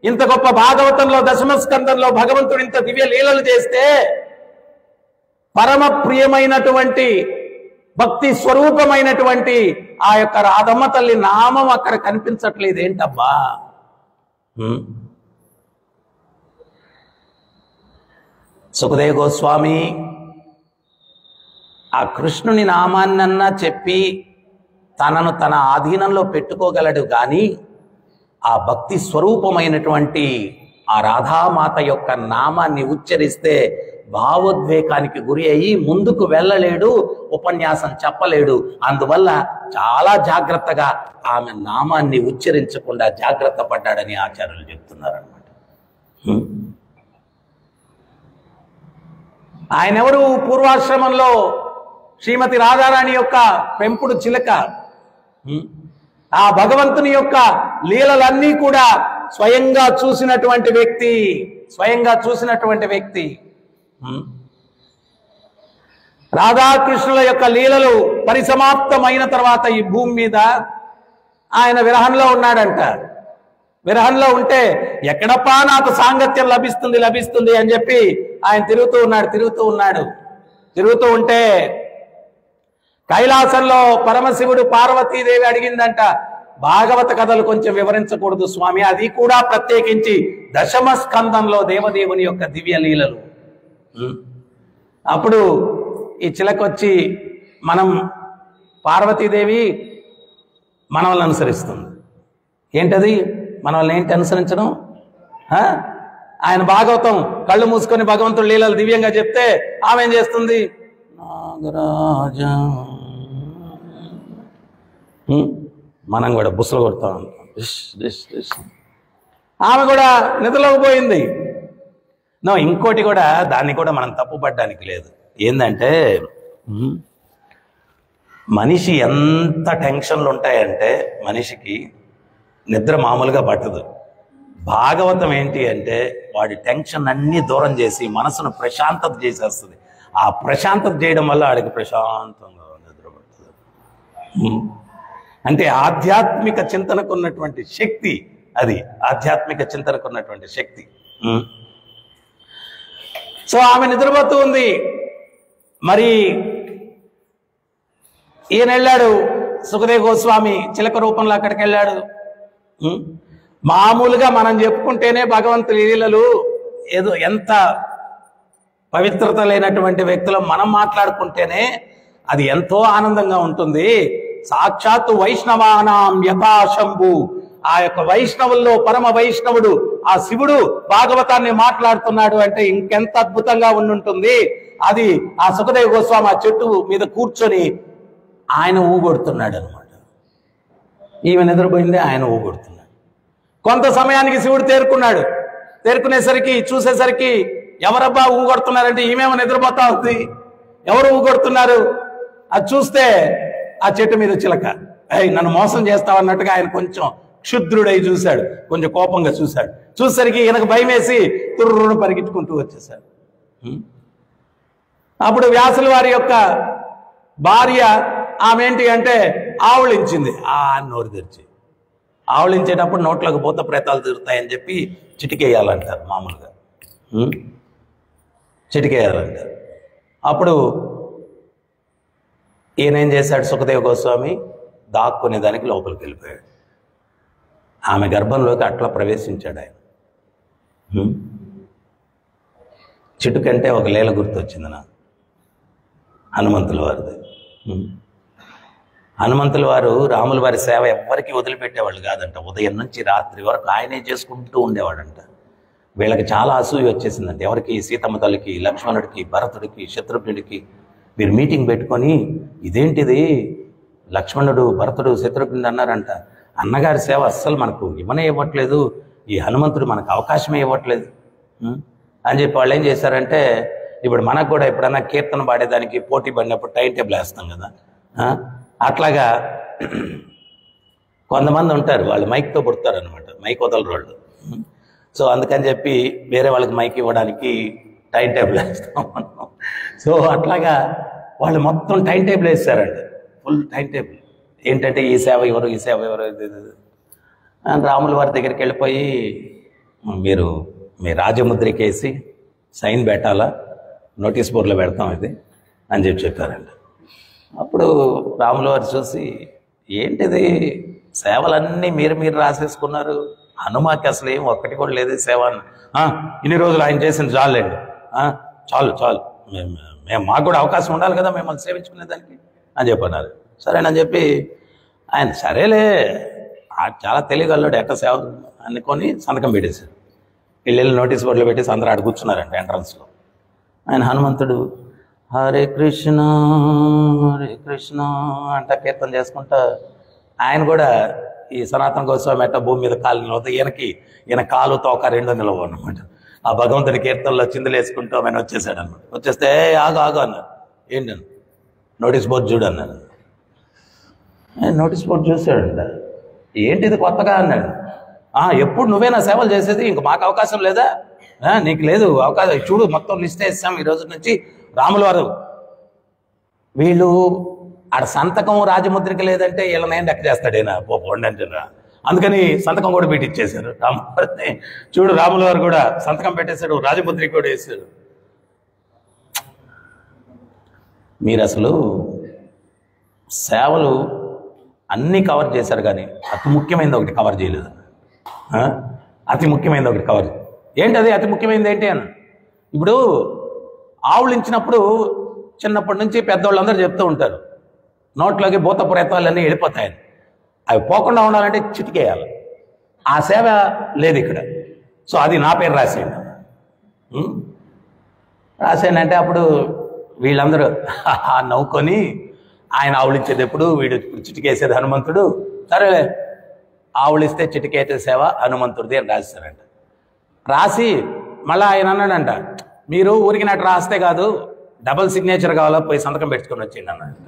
ఇంత గొప్ప భాగవతంలో దశమ స్కందంలో భగవంతుడు ఇంత దివ్య లీలలు చేస్తే పరమ ప్రియమైనటువంటి భక్తి స్వరూపమైనటువంటి ఆ యొక్క రాధమ్మ తల్లి నామం అక్కడ కనిపించట్లేదు ఏంటబ్బా? సుఖదేవ గోస్వామి ఆ కృష్ణుని నామాన్నన్నా చెప్పి తనను తన ఆధీనంలో పెట్టుకోగలడు, కానీ ఆ భక్తి స్వరూపమైనటువంటి ఆ రాధామాత యొక్క నామాన్ని ఉచ్చరిస్తే భావోద్వేగానికి గురి అయ్యి ముందుకు వెళ్ళలేడు, ఉపన్యాసం చెప్పలేడు. అందువల్ల చాలా జాగ్రత్తగా ఆమె నామాన్ని ఉచ్చరించకుండా జాగ్రత్త పడ్డాడని ఆచార్యులు చెప్తున్నారన్నమాట. ఆయన ఎవరు? పూర్వాశ్రమంలో శ్రీమతి రాధారాణి యొక్క పెంపుడు చిలక. ఆ భగవంతుని యొక్క లీలలన్నీ కూడా స్వయంగా చూసినటువంటి వ్యక్తి. రాధాకృష్ణుల యొక్క లీలలు పరిసమాప్తమైన తర్వాత ఈ భూమి మీద ఆయన విరహంలో ఉన్నాడంట. విరహంలో ఉంటే ఎక్కడప్పా నాకు సాంగత్యం లభిస్తుంది అని చెప్పి ఆయన తిరుగుతూ ఉంటే కైలాసంలో పరమశివుడు పార్వతీదేవి అడిగిందంట, భాగవత కథలు కొంచెం వివరించకూడదు స్వామి, అది కూడా ప్రత్యేకించి దశమ స్కందంలో దేవదేవుని యొక్క దివ్య లీలలు. అప్పుడు ఈ చిలకొచ్చి, పార్వతీదేవి మనల్ని అనుసరిస్తుంది. ఏంటది? మనల్ని ఏంటి అనుసరించడం? ఆయన భాగవతం కళ్ళు మూసుకొని భగవంతుడు లీలలు దివ్యంగా చెప్తే ఆమె ఏం చేస్తుంది? నాగరాజ. మనం కూడా బుసలు కొడతాం, ఆమె కూడా నిద్రలోకి పోయింది. ఇంకోటి కూడా, దాన్ని కూడా మనం తప్పుపడడానికి లేదు. ఏంటంటే మనిషి ఎంత టెన్షన్లు ఉంటాయంటే మనిషికి నిద్ర మామూలుగా పట్టదు. భాగవతం ఏంటి అంటే వాడి టెన్షన్ అన్నీ దూరం చేసి మనసును ప్రశాంతత చేసేస్తుంది. ఆ ప్రశాంతత చేయడం వల్ల వాడికి ప్రశాంతంగా నిద్ర పడుతుంది. అంటే ఆధ్యాత్మిక చింతనకు ఉన్నటువంటి శక్తి అది, ఆధ్యాత్మిక చింతనకు ఉన్నటువంటి శక్తి. సో ఆమె నిద్రపోతూ ఉంది. మరి ఈయన వెళ్ళాడు, సుఖదేవ్ గోస్వామి చిలక రూపంలో అక్కడికి వెళ్ళాడు. మామూలుగా మనం చెప్పుకుంటేనే భగవంతుడి లీలలు ఏదో ఎంత పవిత్రత లేనటువంటి వ్యక్తులు మనం మాట్లాడుకుంటేనే అది ఎంతో ఆనందంగా ఉంటుంది. సాక్షాత్తు వైష్ణవానాం యథాశంభు, ఆ యొక్క వైష్ణవుల్లో పరమ వైష్ణవుడు ఆ శివుడు భాగవతాన్ని మాట్లాడుతున్నాడు అంటే ఇంకెంత అద్భుతంగా ఉండుంటుంది. అది ఆ సుఖదేవ్ గోస్వామి ఆ చెట్టు మీద కూర్చొని ఆయన ఊగొడుతున్నాడు అనమాట. ఈమె నిద్రపోయింది, ఆయన ఊగొడుతున్నాడు. కొంత సమయానికి శివుడు తేరుకున్నాడు. తేరుకునేసరికి చూసేసరికి ఎవరబ్బా ఊగొడుతున్నారంటే ఈమెమో నిద్రపోతా ఉంది. ఎవరు ఊగొడుతున్నారు అది చూస్తే ఆ చెట్టు మీద చిలక. నన్ను మోసం చేస్తావన్నట్టుగా ఆయన కొంచెం క్షుద్రుడై చూశాడు, కొంచెం కోపంగా చూశాడు. చూసేసరికి ఈయనకు భయం వేసి తుర్రును పరిగెత్తుకుంటూ వచ్చేసాడు. అప్పుడు వ్యాసుల వారి యొక్క భార్య ఆమె ఏంటి అంటే ఆవులించింది. నోరు తెరిచి ఆవులించేటప్పుడు నోట్లోకి భూత ప్రేతాలు తిరుగుతాయని చెప్పి చిటికేయాలంటారు మామూలుగా, చిటికేయాలంటారు. అప్పుడు ఈయనేం చేశాడు, సుఖదేవ్ గోస్వామి దాక్కునే దానికి లోపలికి వెళ్ళిపోయాడు. ఆమె గర్భంలోకి అట్లా ప్రవేశించాడు ఆయన. చిటుకంటే ఒక లీల గుర్తొచ్చింది నాకు, హనుమంతుల వారిది. హనుమంతుల వారు రాముల వారి సేవ ఎవ్వరికి వదిలిపెట్టేవాళ్ళు కాదంట. ఉదయం నుంచి రాత్రి వరకు ఆయనే చేసుకుంటూ ఉండేవాడంట. వీళ్ళకి చాలా అసూయ వచ్చేసిందంట. ఎవరికి? సీతమ్మ తల్లికి, లక్ష్మణుడికి, భరతుడికి, శత్రుఘ్నుడికి. మీరు మీటింగ్ పెట్టుకొని ఇదేంటిది లక్ష్మణుడు, భరతుడు, శత్రుఘ్నుడు అన్నారంట. అన్నగారి సేవ అస్సలు మనకు ఇవ్వట్లేదు, ఈ హనుమంతుడు మనకు అవకాశమే ఇవ్వట్లేదు అని చెప్పి వాళ్ళు ఏం చేశారంటే, ఇప్పుడు మనకు కూడా ఎప్పుడన్నా కీర్తన పాడేదానికి పోటీ పడినప్పుడు టైం టేబుల్ వేస్తాం కదా, అట్లాగా కొంతమంది ఉంటారు వాళ్ళు మైక్తో పుడతారు అనమాట, మైక్ వదలరు వాళ్ళు. సో అందుకని చెప్పి వేరే వాళ్ళకి మైక్ ఇవ్వడానికి టైం టేబుల్ వేస్తాం మనం. సో అట్లాగా వాళ్ళు మొత్తం టైం టేబుల్ వేస్తారండి, ఫుల్ టైం టేబుల్. ఏంటంటే ఈ సేవ ఎవరు, ఈ సేవ ఎవరు, రాముల వారి దగ్గరికి వెళ్ళిపోయి మీరు మీ రాజముద్రికేసి సైన్ పెట్టాలా, నోటీస్ బోర్డులో పెడతాం ఇది అని చెప్పారండి. అప్పుడు రాముల వారు చూసి ఏంటిది సేవలన్నీ మీరు రాసేసుకున్నారు, హనుమాకి అసలు ఏం ఒక్కటి కూడా లేదు సేవ. ఇన్ని రోజులు ఆయన చేసింది చాలండి, చాలు మేము మాకు కూడా అవకాశం ఉండాలి కదా మిమ్మల్ని సేవించుకునేదానికి అని చెప్పన్నారు. సరేనని చెప్పి ఆయన సరేలే చాలా తెలియగలడు ఎట్ట సేవ అనుకొని సంతకం పెట్టేశారు. వీళ్ళు నోటీస్ బోర్డులో పెట్టేసి అందరూ ఆడ కూర్చున్నారంట ఎంట్రన్స్లో. ఆయన హనుమంతుడు హరే కృష్ణ అంట కీర్తన చేసుకుంటా ఆయన కూడా ఈ సనాతన గోస్వామి ఎట్ట భూమి మీద కాలు నిలవద్దు, ఈయన కాలు తోక రెండో నిలవ అనమాట. ఆ భగవంతుని కీర్తనలో చిందులు వేసుకుంటూ ఆయన వచ్చేసాడు అనమాట. వచ్చేస్తే ఆగు అన్నారు. ఏంటని నోటీస్ బోర్డు చూడు అన్నాను. నోటీస్ బోర్డు చూసాడంట. ఏంటిది కొత్తగా అన్నాడు. ఎప్పుడు నువ్వేనా సేవలు చేసేది, ఇంక మాకు అవకాశం లేదా, నీకు లేదు అవకాశం, చూడు మొత్తం లిస్ట్ వేసాం ఈ రోజు నుంచి. రాముల వారు వీళ్ళు ఆడ సంతకం రాజముద్రిక లేదంటే వీళ్ళని లెక్క చేస్తాడేనా పోండి అంటున్నా. అందుకని సంతకం కూడా పెట్టిచ్చేశారు రామువారిని. చూడు రాముల వారు కూడా సంతకం పెట్టేశాడు, రాజముద్రిక కూడా వేసాడు. మీరు అసలు సేవలు అన్నీ కవర్ చేశారు కానీ అతి ముఖ్యమైనది ఒకటి కవర్ చేయలేదు. అతి ముఖ్యమైనది ఒకటి కవర్ ఏంటది? అతి ముఖ్యమైనది ఏంటి అన్న, ఇప్పుడు ఆవులించినప్పుడు చిన్నప్పటి నుంచి పెద్దవాళ్ళందరూ చెప్తూ ఉంటారు నోట్లోకి భూత ప్రేతాలన్నీ వెళ్ళిపోతాయని. అవి పోకుండా ఉండాలంటే చిటికేయాలి. ఆ సేవ లేదు ఇక్కడ. సో అది నా పేరు రాసేయండి అంటే అప్పుడు వీళ్ళందరూ నవ్వుకొని ఆయన ఆవులించేది ఎప్పుడు, వీడు చిటికేసేది హనుమంతుడు. సరే ఆవులిస్తే చిటికేత సేవ హనుమంతుడిది అని రాశారంట. రాసి మళ్ళీ ఆయన అన్నాడంట, మీరు ఊరికి నాటి రాస్తే కాదు, డబుల్ సిగ్నేచర్ కావాలో పోయి సంతకం పెట్టుకొని వచ్చింది అన్నాడంట.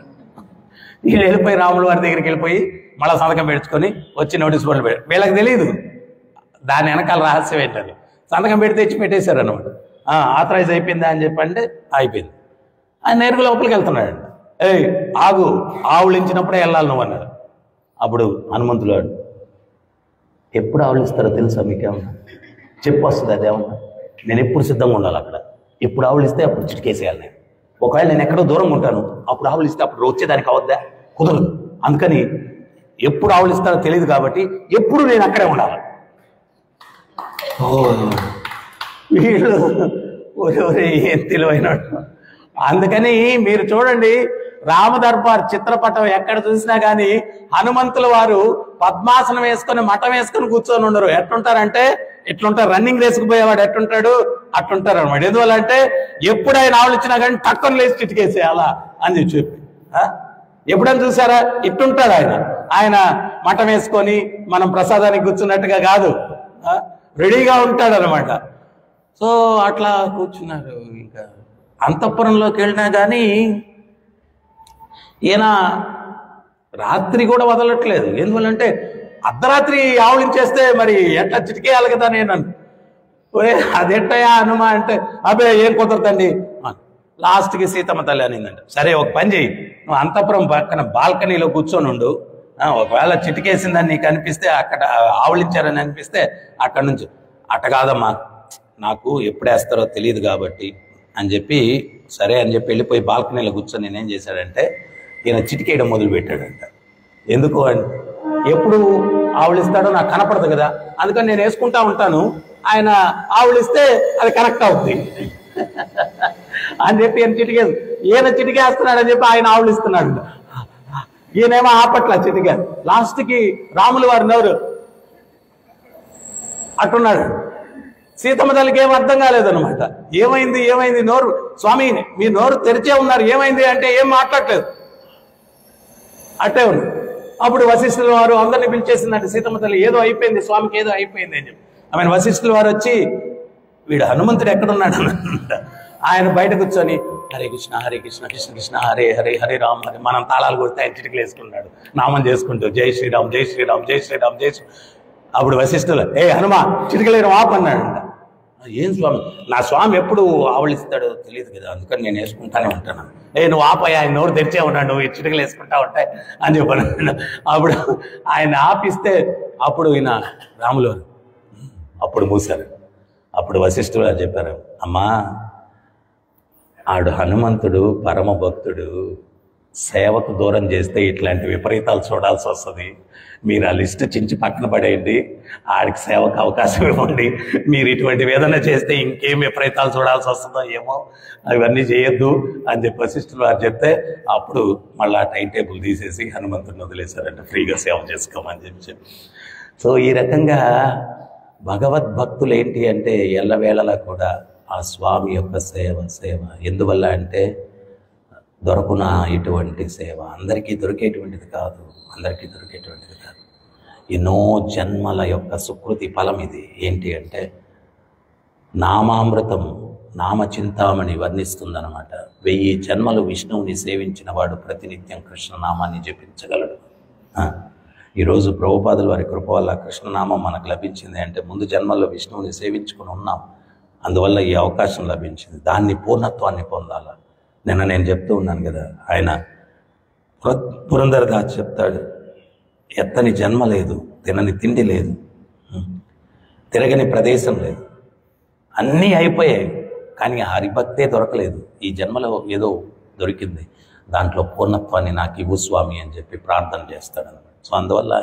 వీళ్ళు వెళ్ళిపోయి రాముల వారి దగ్గరికి వెళ్ళిపోయి మళ్ళీ సంతకం పెట్టుకొని వచ్చి నోటీస్ బోర్డులు పెట్టారు. వీళ్ళకి తెలియదు దాని వెనకాల రహస్యం ఏంటని. సంతకం పెడితే తెచ్చి పెట్టేశారు అనమాట. ఆథరైజ్ అయిపోయిందా అని చెప్పంటే అయిపోయింది. ఆయన నేరుగా లోపలికి వెళ్తున్నాడండి. ఏయ్ ఆగు, ఆవులించినప్పుడే వెళ్ళాలి నువ్వు అన్నాడు. అప్పుడు హనుమంతుడు ఎప్పుడు ఆవులిస్తారో తెలుసా మీకేమన్నా? చెప్పు వస్తుంది అదేమన్నా? నేను ఎప్పుడు సిద్ధంగా ఉండాలి అక్కడ. ఎప్పుడు ఆవులిస్తే అప్పుడు చిటికేసేయాలి నేను. ఒకవేళ నేను ఎక్కడో దూరంగా ఉంటాను, అప్పుడు ఆవులిస్తే అప్పుడు వచ్చేదానికి అవద్దా? కుదరదు. అందుకని ఎప్పుడు ఆవులిస్తారో తెలియదు కాబట్టి ఎప్పుడు నేను అక్కడే ఉండాలి. వీళ్ళు ఏం తెలివైనాడు. అందుకని మీరు చూడండి, రామదర్బార్ చిత్రపటం ఎక్కడ చూసినా కానీ హనుమంతుల వారు పద్మాసనం వేసుకొని మఠం వేసుకొని కూర్చొని ఉండరు. ఎట్లుంటారంటే ఇట్లుంటారు. రన్నింగ్ రేసుకు పోయేవాడు ఎట్లుంటాడు అట్లుంటారు అనమాట. ఎందువల్లంటే ఎప్పుడైనా ఆవులు ఇచ్చినా కానీ టక్కుని లేచి చిటికేసేయాలా అని చెప్పి. ఎప్పుడైనా చూసారా? ఇట్లుంటాడు ఆయన. ఆయన మఠం వేసుకొని మనం ప్రసాదానికి కూర్చున్నట్టుగా కాదు, రెడీగా ఉంటాడు అనమాట. సో అట్లా కూర్చున్నారు. ఇంకా అంతఃపురంలోకి వెళ్ళినా కానీ ఈయన రాత్రి కూడా వదలట్లేదు. ఎందువల్లంటే అర్ధరాత్రి ఆవులించేస్తే మరి ఎట్లా చిటికేయాలి కదా. నేను అదెట్టయా హనుమ అంటే అబ్బే ఏం కుదరదండి. లాస్ట్కి సీతమ్మ తల్లి అనిందంట, సరే ఒక పని చెయ్యి, నువ్వు అంతఃపురం పక్కన బాల్కనీలో కూర్చొని ఉండు. ఒకవేళ చిటికేసిందని నీకు అనిపిస్తే, అక్కడ ఆవులించారని అనిపిస్తే అక్కడ నుంచి అట్ట కాదమ్మా, నాకు ఎప్పుడేస్తారో తెలియదు కాబట్టి అని చెప్పి సరే అని చెప్పి వెళ్ళిపోయి బాల్కనీలో కూర్చొని నేనేం చేశాడంటే ఈయన చిటికేయడం మొదలు పెట్టాడంట. ఎందుకు అంటే ఎప్పుడు ఆవులిస్తాడో నాకు కనపడదు కదా, అందుకని నేను వేసుకుంటా ఉంటాను. ఆయన ఆవులిస్తే అది కనెక్ట్ అవుతుంది అని చెప్పి ఈయన చిటికేస్తున్నాడు అని చెప్పి ఆయన ఆవులిస్తున్నాడు. ఈయనేమో ఆపట్ల చిటికే. లాస్ట్కి రాముల వారి నోరు అట్టున్నాడు. సీతమ్మ తల్లికి ఏం అర్థం కాలేదన్నమాట. ఏమైంది నోరు స్వామి, మీ నోరు తెరిచే ఉన్నారు, ఏమైంది అంటే ఏం మాట్లాడలేదు, అట్టే ఉంది. అప్పుడు వశిష్ఠుల వారు అందరినీ పిలిచేసిందంటే సీతమ్మ తల్లి ఏదో అయిపోయింది స్వామికి, ఏదో అయిపోయింది అని చెప్పి ఆమె వశిష్ఠుల వారు వచ్చి వీడు హనుమంతుడు ఎక్కడున్నాడు అన్నమాట. ఆయన బయట కూర్చొని హరే కృష్ణ హరే కృష్ణ కృష్ణ కృష్ణ హరే హరే హరే రామ్ హరే, మనం తాళాలు కొడితే ఆయన చిటికలు వేసుకున్నాడు నామం చేసుకుంటూ జై శ్రీరామ్ జై శ్రీరామ్ జై శ్రీరామ్ జై శ్రీ. అప్పుడు వశిష్ఠులు హనుమ చిటికలేరు ఆపన్నాడంట. ఏం స్వామి, నా స్వామి ఎప్పుడు ఆవలిస్తాడో తెలియదు కదా, అందుకని నేను వేసుకుంటానే ఉంటాను. నువ్వు ఆపాయి, ఆయన నోరు తెరిచే ఉన్నాడు, నువ్వు చిటికలు వేసుకుంటా ఉంటాయి అని చెప్పాను. అప్పుడు ఆయన ఆపిస్తే అప్పుడు ఈయన రాములు అప్పుడు మూశారు. అప్పుడు వశిష్ఠులు చెప్పారు, అమ్మా ఆడు హనుమంతుడు పరమ భక్తుడు, సేవకు దూరం చేస్తే ఇట్లాంటి విపరీతాలు చూడాల్సి వస్తుంది. మీరు ఆ లిస్టు చించి పక్కన పడేయండి, ఆడికి సేవకు అవకాశం ఇవ్వండి. మీరు ఇటువంటి వేదన చేస్తే ఇంకేం విపరీతాలు చూడాల్సి వస్తుందో ఏమో, అవన్నీ చేయొద్దు అని చెప్పి వశిష్ఠులు వారు చెప్తే అప్పుడు మళ్ళీ టైం టేబుల్ తీసేసి హనుమంతుడిని వదిలేశారంటే ఫ్రీగా సేవ చేసుకోమని చెప్పి. సో ఈ రకంగా భగవద్భక్తులు ఏంటి అంటే ఎల్లవేళలా కూడా ఆ స్వామి యొక్క సేవ ఎందువల్ల అంటే దొరకున ఇటువంటి సేవ అందరికీ దొరికేటువంటిది కాదు, ఎన్నో జన్మల యొక్క సుకృతి ఫలం ఇది. ఏంటి అంటే నామామృతం నామచింతామణి వర్ణిస్తుందన్నమాట. 1000 జన్మలు విష్ణువుని సేవించిన వాడు ప్రతినిత్యం కృష్ణనామాన్ని జపించగలడు. ఈరోజు ప్రభుపాదుల వారి కృప వల్ల కృష్ణనామం మనకు లభించింది అంటే ముందు జన్మల్లో విష్ణువుని సేవించుకుని ఉన్నాం, అందువల్ల ఈ అవకాశం లభించింది. దాన్ని పూర్ణత్వాన్ని పొందాల. నిన్న నేను చెప్తూ ఉన్నాను కదా, ఆయన పురంధరదాస్ చెప్తాడు, ఎత్తని జన్మ లేదు, తినని తిండి లేదు, తిరగని ప్రదేశం లేదు, అన్నీ అయిపోయాయి, కానీ హరిభక్తే దొరకలేదు. ఈ జన్మలో ఏదో దొరికింది, దాంట్లో పూర్ణత్వాన్ని నాకు ఇవ్వు స్వామి అని చెప్పి ప్రార్థన చేస్తాడన్నమాట. సో అందువల్ల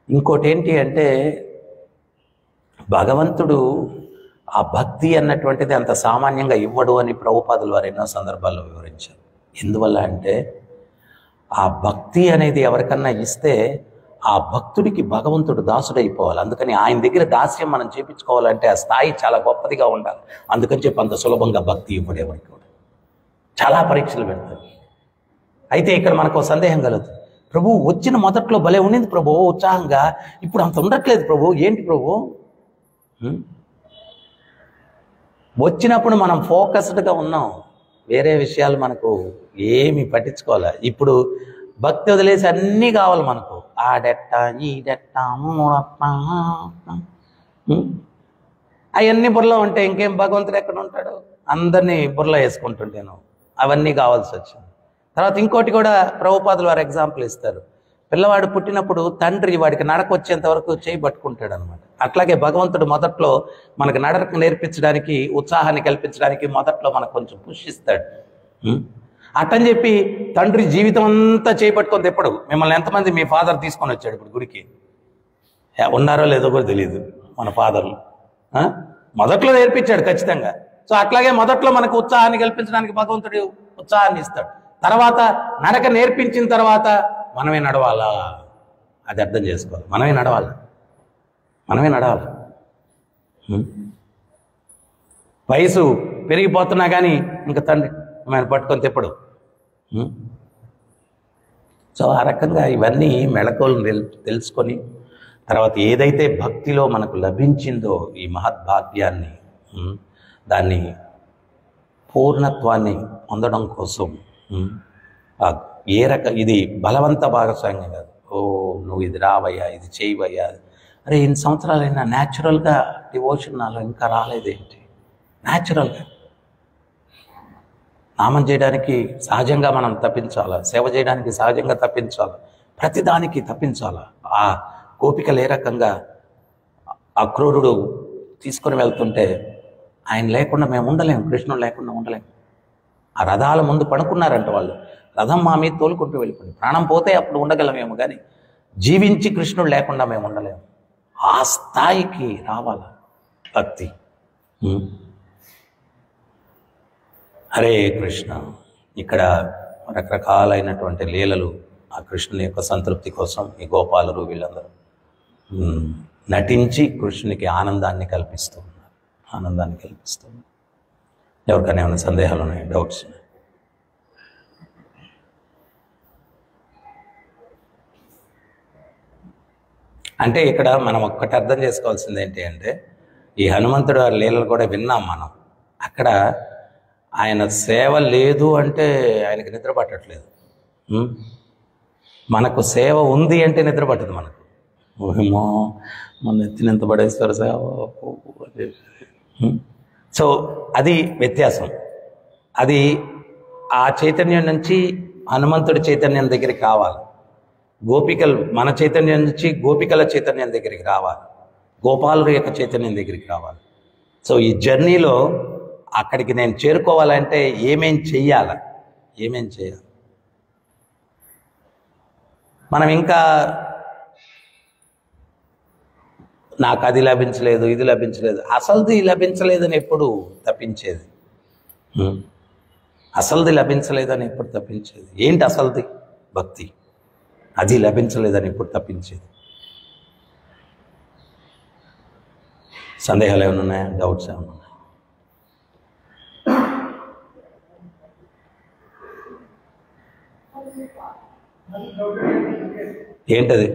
ఇంకోటి ఏంటి అంటే భగవంతుడు ఆ భక్తి అన్నటువంటిది అంత సామాన్యంగా ఇవ్వడు అని ప్రభుపాదుల వారు ఎన్నో సందర్భాల్లో వివరించారు. ఎందువల్ల అంటే ఆ భక్తి అనేది ఎవరికన్నా ఇస్తే ఆ భక్తుడికి భగవంతుడు దాసుడైపోవాలి. అందుకని ఆయన దగ్గర దాస్యం మనం చేపించుకోవాలంటే ఆ స్థాయి చాలా గొప్పదిగా ఉండాలి. అందుకని చెప్పి అంత సులభంగా భక్తి ఇవ్వడేవాడికి కూడా చాలా పరీక్షలు పెడతారు. అయితే ఇక్కడ మనకు సందేహం కలుగుతుంది, ప్రభు వచ్చిన మొదట్లో భలే ఉండింది ప్రభు ఉత్సాహంగా, ఇప్పుడు అంత ఉండట్లేదు ప్రభు, ఏంటి ప్రభు? వచ్చినప్పుడు మనం ఫోకస్డ్గా ఉన్నాం, వేరే విషయాలు మనకు ఏమి పట్టించుకోవాలి. ఇప్పుడు భక్తి వదిలేసి అన్నీ కావాలి మనకు, ఆడెట్ట ఈడెట్ట అవన్నీ బుర్రలో ఉంటే ఇంకేం భగవంతుడు ఎక్కడ ఉంటాడు? అందరినీ బుర్రలో వేసుకుంటుంటేను అవన్నీ కావాల్సి వచ్చింది. తర్వాత ఇంకోటి కూడా ప్రభుపాదులు వారు ఎగ్జాంపుల్ ఇస్తారు. పిల్లవాడు పుట్టినప్పుడు తండ్రి వాడికి నడక వచ్చేంత వరకు చేయి పట్టుకుంటాడు అనమాట. అట్లాగే భగవంతుడు మొదట్లో మనకు నడక నేర్పించడానికి, ఉత్సాహాన్ని కల్పించడానికి మొదట్లో మనకు కొంచెం పుష్టిస్తాడు. అట్టని చెప్పి తండ్రి జీవితం అంతా చేపట్టుకొని తెప్పడు. మిమ్మల్ని ఎంతమంది మీ ఫాదర్ తీసుకొని వచ్చాడు ఇప్పుడు గుడికి? ఉన్నారో లేదో కూడా తెలియదు మన ఫాదర్లు. మొదట్లో నేర్పించాడు ఖచ్చితంగా. సో అట్లాగే మొదట్లో మనకు ఉత్సాహాన్ని కల్పించడానికి భగవంతుడు ఉత్సాహాన్ని ఇస్తాడు. తర్వాత నడక నేర్పించిన తర్వాత మనమే నడవాలా, అది అర్థం చేసుకోవాలి. మనమే నడవాలి. వయసు పెరిగిపోతున్నా కానీ ఇంకా తండ్రి మనం పట్టుకొని తెప్పడు. సో ఆ రకంగా ఇవన్నీ మెళకువలను తెలుసుకొని తర్వాత ఏదైతే భక్తిలో మనకు లభించిందో ఈ మహద్భాగ్యాన్ని, దాన్ని పూర్ణత్వాన్ని పొందడం కోసం ఇది బలవంత భాగస్వామ్యం కాదు. ఓ నువ్వు ఇది రావయ్యా, ఇది చేయవయ్యా, అరే ఇన్ని సంవత్సరాలైనా న్యాచురల్గా డివోషన్ నాలో ఇంకా రాలేదేంటి? న్యాచురల్గా నామం చేయడానికి సహజంగా మనం తప్పించాలా, సేవ చేయడానికి సహజంగా తప్పించాలా, ప్రతిదానికి తప్పించాలా. ఆ గోపికలు ఏ రకంగా అక్రూరుడు తీసుకొని వెళ్తుంటే ఆయన లేకుండా మేము ఉండలేము, కృష్ణుడు లేకుండా ఉండలేము. ఆ రథాల ముందు పడుకున్నారంట వాళ్ళు. రథం మా మీద తోలుకుంటూ వెళ్ళిపోయింది. ప్రాణం పోతే అప్పుడు ఉండగలమేమో, కానీ జీవించి కృష్ణుడు లేకుండా మేము ఉండలేము. ఆ స్థాయికి రావాలా భక్తి. హరే కృష్ణ. ఇక్కడ రకరకాలైనటువంటి లీలలు ఆ కృష్ణుని యొక్క సంతృప్తి కోసం ఈ గోపాలురు వీళ్ళందరూ నటించి కృష్ణునికి ఆనందాన్ని కల్పిస్తూ ఉన్నారు. ఎవరికైనా ఏమైనా సందేహాలు ఉన్నాయి, డౌట్స్ ఉన్నాయి? అంటే ఇక్కడ మనం ఒక్కటి అర్థం చేసుకోవాల్సింది ఏంటి అంటే, ఈ హనుమంతుడు ఆ లీలలు కూడా విన్నాం మనం. అక్కడ ఆయన సేవ లేదు అంటే ఆయనకి నిద్ర పట్టట్లేదు. మనకు సేవ ఉంది అంటే నిద్ర పట్టదు మనకు. ఓహేమో మన ఎత్తినంత పడేస్తారు సేవ. సో అది వ్యత్యాసం. అది ఆ చైతన్యం నుంచి హనుమంతుడి చైతన్యం దగ్గరికి రావాలి. గోపికలు మన చైతన్యం నుంచి గోపికల చైతన్యం దగ్గరికి రావాలి, గోపాలుడి యొక్క చైతన్యం దగ్గరికి రావాలి. సో ఈ జర్నీలో అక్కడికి నేను చేరుకోవాలంటే ఏమేం చెయ్యాలి? మనం ఇంకా నాకు అది లభించలేదు, ఇది లభించలేదు, అసలుది లభించలేదని ఎప్పుడు తప్పించేది? అసలుది లభించలేదని ఎప్పుడు తప్పించేది? ఏంటి అసలుది? భక్తి. అది లభించలేదని ఎప్పుడు తప్పించేది? సందేహాలు ఏమైనా ఉన్నాయా? డౌట్స్ ఏమైనా ఉన్నాయా? ఏంటది?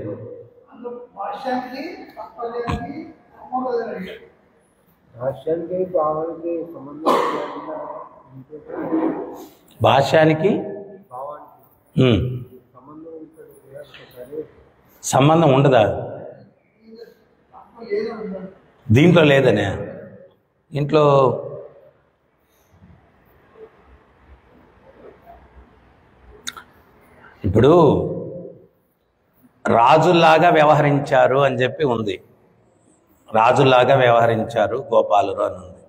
భాష్యానికి సంబంధం ఉండదా? దీంట్లో లేదనే. ఇంట్లో ఇప్పుడు రాజుల్లాగా వ్యవహరించారు అని చెప్పి ఉంది. రాజుల్లాగా వ్యవహరించారు గోపాలురు అని ఉంది.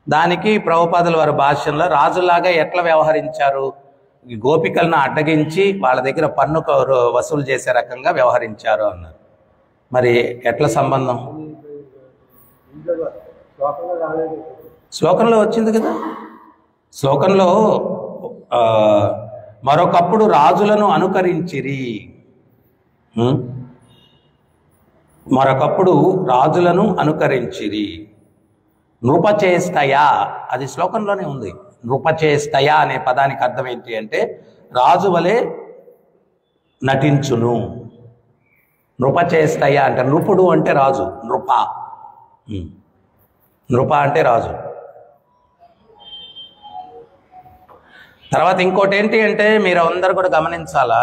దానికి ప్రభుపాదుల వారి భాష్యంలో రాజుల్లాగా ఎట్లా వ్యవహరించారు? ఈ గోపికలను అడ్డగించి వాళ్ళ దగ్గర పన్ను వసూలు చేసే రకంగా వ్యవహరించారు అన్నారు. మరి ఎట్లా సంబంధం? శ్లోకంలో వచ్చింది కదా. శ్లోకంలో మరొకప్పుడు రాజులను అనుకరించిరి, మరొకప్పుడు రాజులను అనుకరించిరి. నృపచేష్టయ, అది శ్లోకంలోనే ఉంది. నృపచేష్టయ అనే పదానికి అర్థం ఏంటి అంటే రాజు వలె నటించును. నృపచేష్టయ అంటే నృపుడు అంటే రాజు, నృప. నృప అంటే రాజు. తర్వాత ఇంకోటి ఏంటి అంటే మీరు అందరూ కూడా గమనించాలా,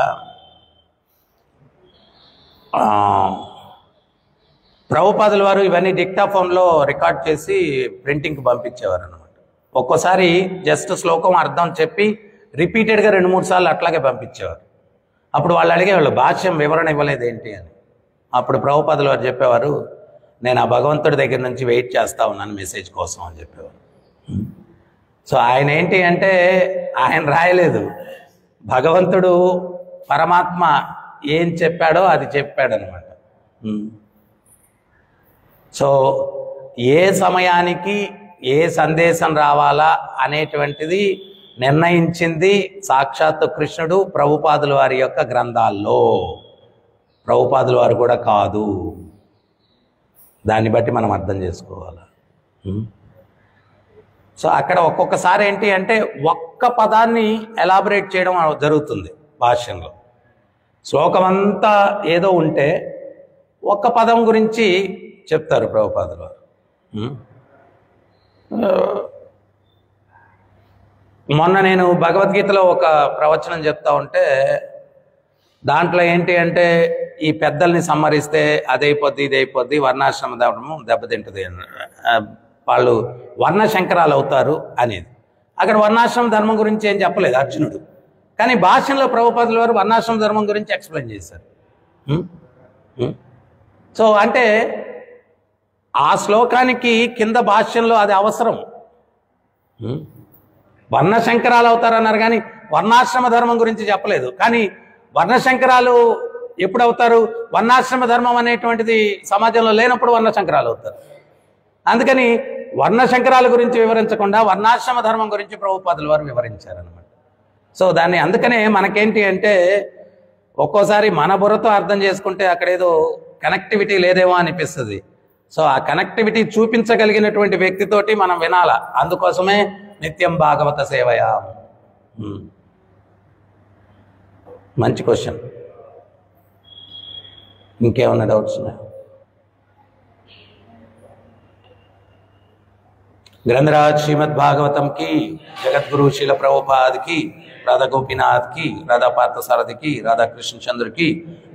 ప్రభుపాదుల వారు ఇవన్నీ డిక్టాఫోన్లో రికార్డ్ చేసి ప్రింటింగ్కి పంపించేవారు అనమాట. ఒక్కోసారి జస్ట్ శ్లోకం అర్థం చెప్పి రిపీటెడ్గా 2-3 సార్లు అట్లాగే పంపించేవారు. అప్పుడు వాళ్ళు అడిగేవాళ్ళు భాష్యం వివరణ ఇవ్వలేదు ఏంటి అని. అప్పుడు ప్రభుపాదుల వారు చెప్పేవారు, నేను ఆ భగవంతుడి దగ్గర నుంచి వెయిట్ చేస్తా ఉన్నాను మెసేజ్ కోసం అని చెప్పేవారు. సో ఆయన ఏంటి అంటే ఆయన రాయలేదు, భగవంతుడు పరమాత్మ ఏం చెప్పాడో అది చెప్పాడనమాట. సో ఏ సమయానికి ఏ సందేశం రావాలా అనేటువంటిది నిర్ణయించింది సాక్షాత్తు కృష్ణుడు ప్రభుపాదుల వారి యొక్క గ్రంథాల్లో. ప్రభుపాదుల వారు కూడా కాదు. దాన్ని బట్టి మనం అర్థం చేసుకోవాలి. సో అక్కడ ఒక్కొక్కసారి ఏంటి అంటే ఒక్క పదాన్ని ఎలాబరేట్ చేయడం జరుగుతుంది భాష్యంలో. శ్లోకం అంతా ఏదో ఉంటే ఒక్క పదం గురించి చెప్తారు ప్రభుపాదుల వారు. మొన్న నేను భగవద్గీతలో ఒక ప్రవచనం చెప్తా ఉంటే దాంట్లో ఏంటి అంటే ఈ పెద్దల్ని సమ్మరిస్తే అదైపోద్ది ఇదైపోద్ది, వర్ణాశ్రమ ధర్మం దెబ్బతింటుంది, వాళ్ళు వర్ణశంకరాలు అవుతారు అనేది. అక్కడ వర్ణాశ్రమ ధర్మం గురించి ఏం చెప్పలేదు అర్జునుడు, కానీ భాష్యంలో ప్రభుపాదుల వారు వర్ణాశ్రమ ధర్మం గురించి ఎక్స్ప్లెయిన్ చేశారు. సో అంటే ఆ శ్లోకానికి కింద భాష్యంలో అది అవసరం. వర్ణశంకరాలు అవుతారన్నారు కానీ వర్ణాశ్రమ ధర్మం గురించి చెప్పలేదు. కానీ వర్ణశంకరాలు ఎప్పుడు అవుతారు? వర్ణాశ్రమ ధర్మం అనేటువంటిది సమాజంలో లేనప్పుడు వర్ణశంకరాలు అవుతారు. అందుకని వర్ణశంకరాల గురించి వివరించకుండా వర్ణాశ్రమ ధర్మం గురించి ప్రభుపాదుల వారు వివరించారనమాట. సో దాన్ని అందుకనే మనకేంటి అంటే ఒక్కోసారి మన బుర్రతో అర్థం చేసుకుంటే అక్కడేదో కనెక్టివిటీ లేదేమో అనిపిస్తుంది. సో ఆ కనెక్టివిటీ చూపించగలిగినటువంటి వ్యక్తితోటి మనం వినాలా. అందుకోసమే నిత్యం భాగవత సేవయా. మంచి క్వశ్చన్. ఇంకేమన్నా డౌట్స్ ఉన్నాయా? ग्रंथराज श्रीमद् भागवतम की, जगतगुरु शिल प्रभुपाद की, राधा गोपीनाथ की, राधा पार्थसारथी की, राधा कृष्ण चंद्र की,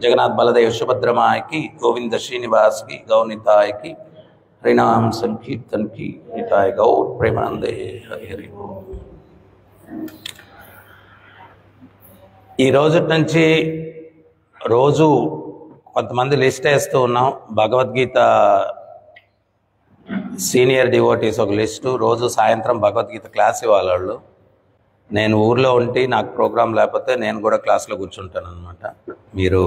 जगन्नाथ बलदेव सुभद्रा माय की, गोविंद श्रीनिवास की, गौनिताय की, हरिनाम संकीर्तन की, निताय गौर प्रेमानंदे हरि हरि बोल. ఈ రోజు నుంచి రోజు కొంతమంది లిస్ట్ వేస్తూ ఉన్నాం. భగవద్గీత సీనియర్ డివోటీస్ ఒక లిస్టు, రోజు సాయంత్రం భగవద్గీత క్లాస్ ఇవ్వాలి వాళ్ళు. నేను ఊర్లో ఉండి నాకు ప్రోగ్రాం లేకపోతే నేను కూడా క్లాస్లో కూర్చుంటాను అనమాట. మీరు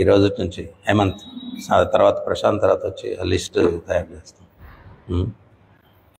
ఈ రోజు నుంచి హేమంత్ తర్వాత ప్రశాంత్ తర్వాత వచ్చి ఆ లిస్టు తయారు చేస్తాం.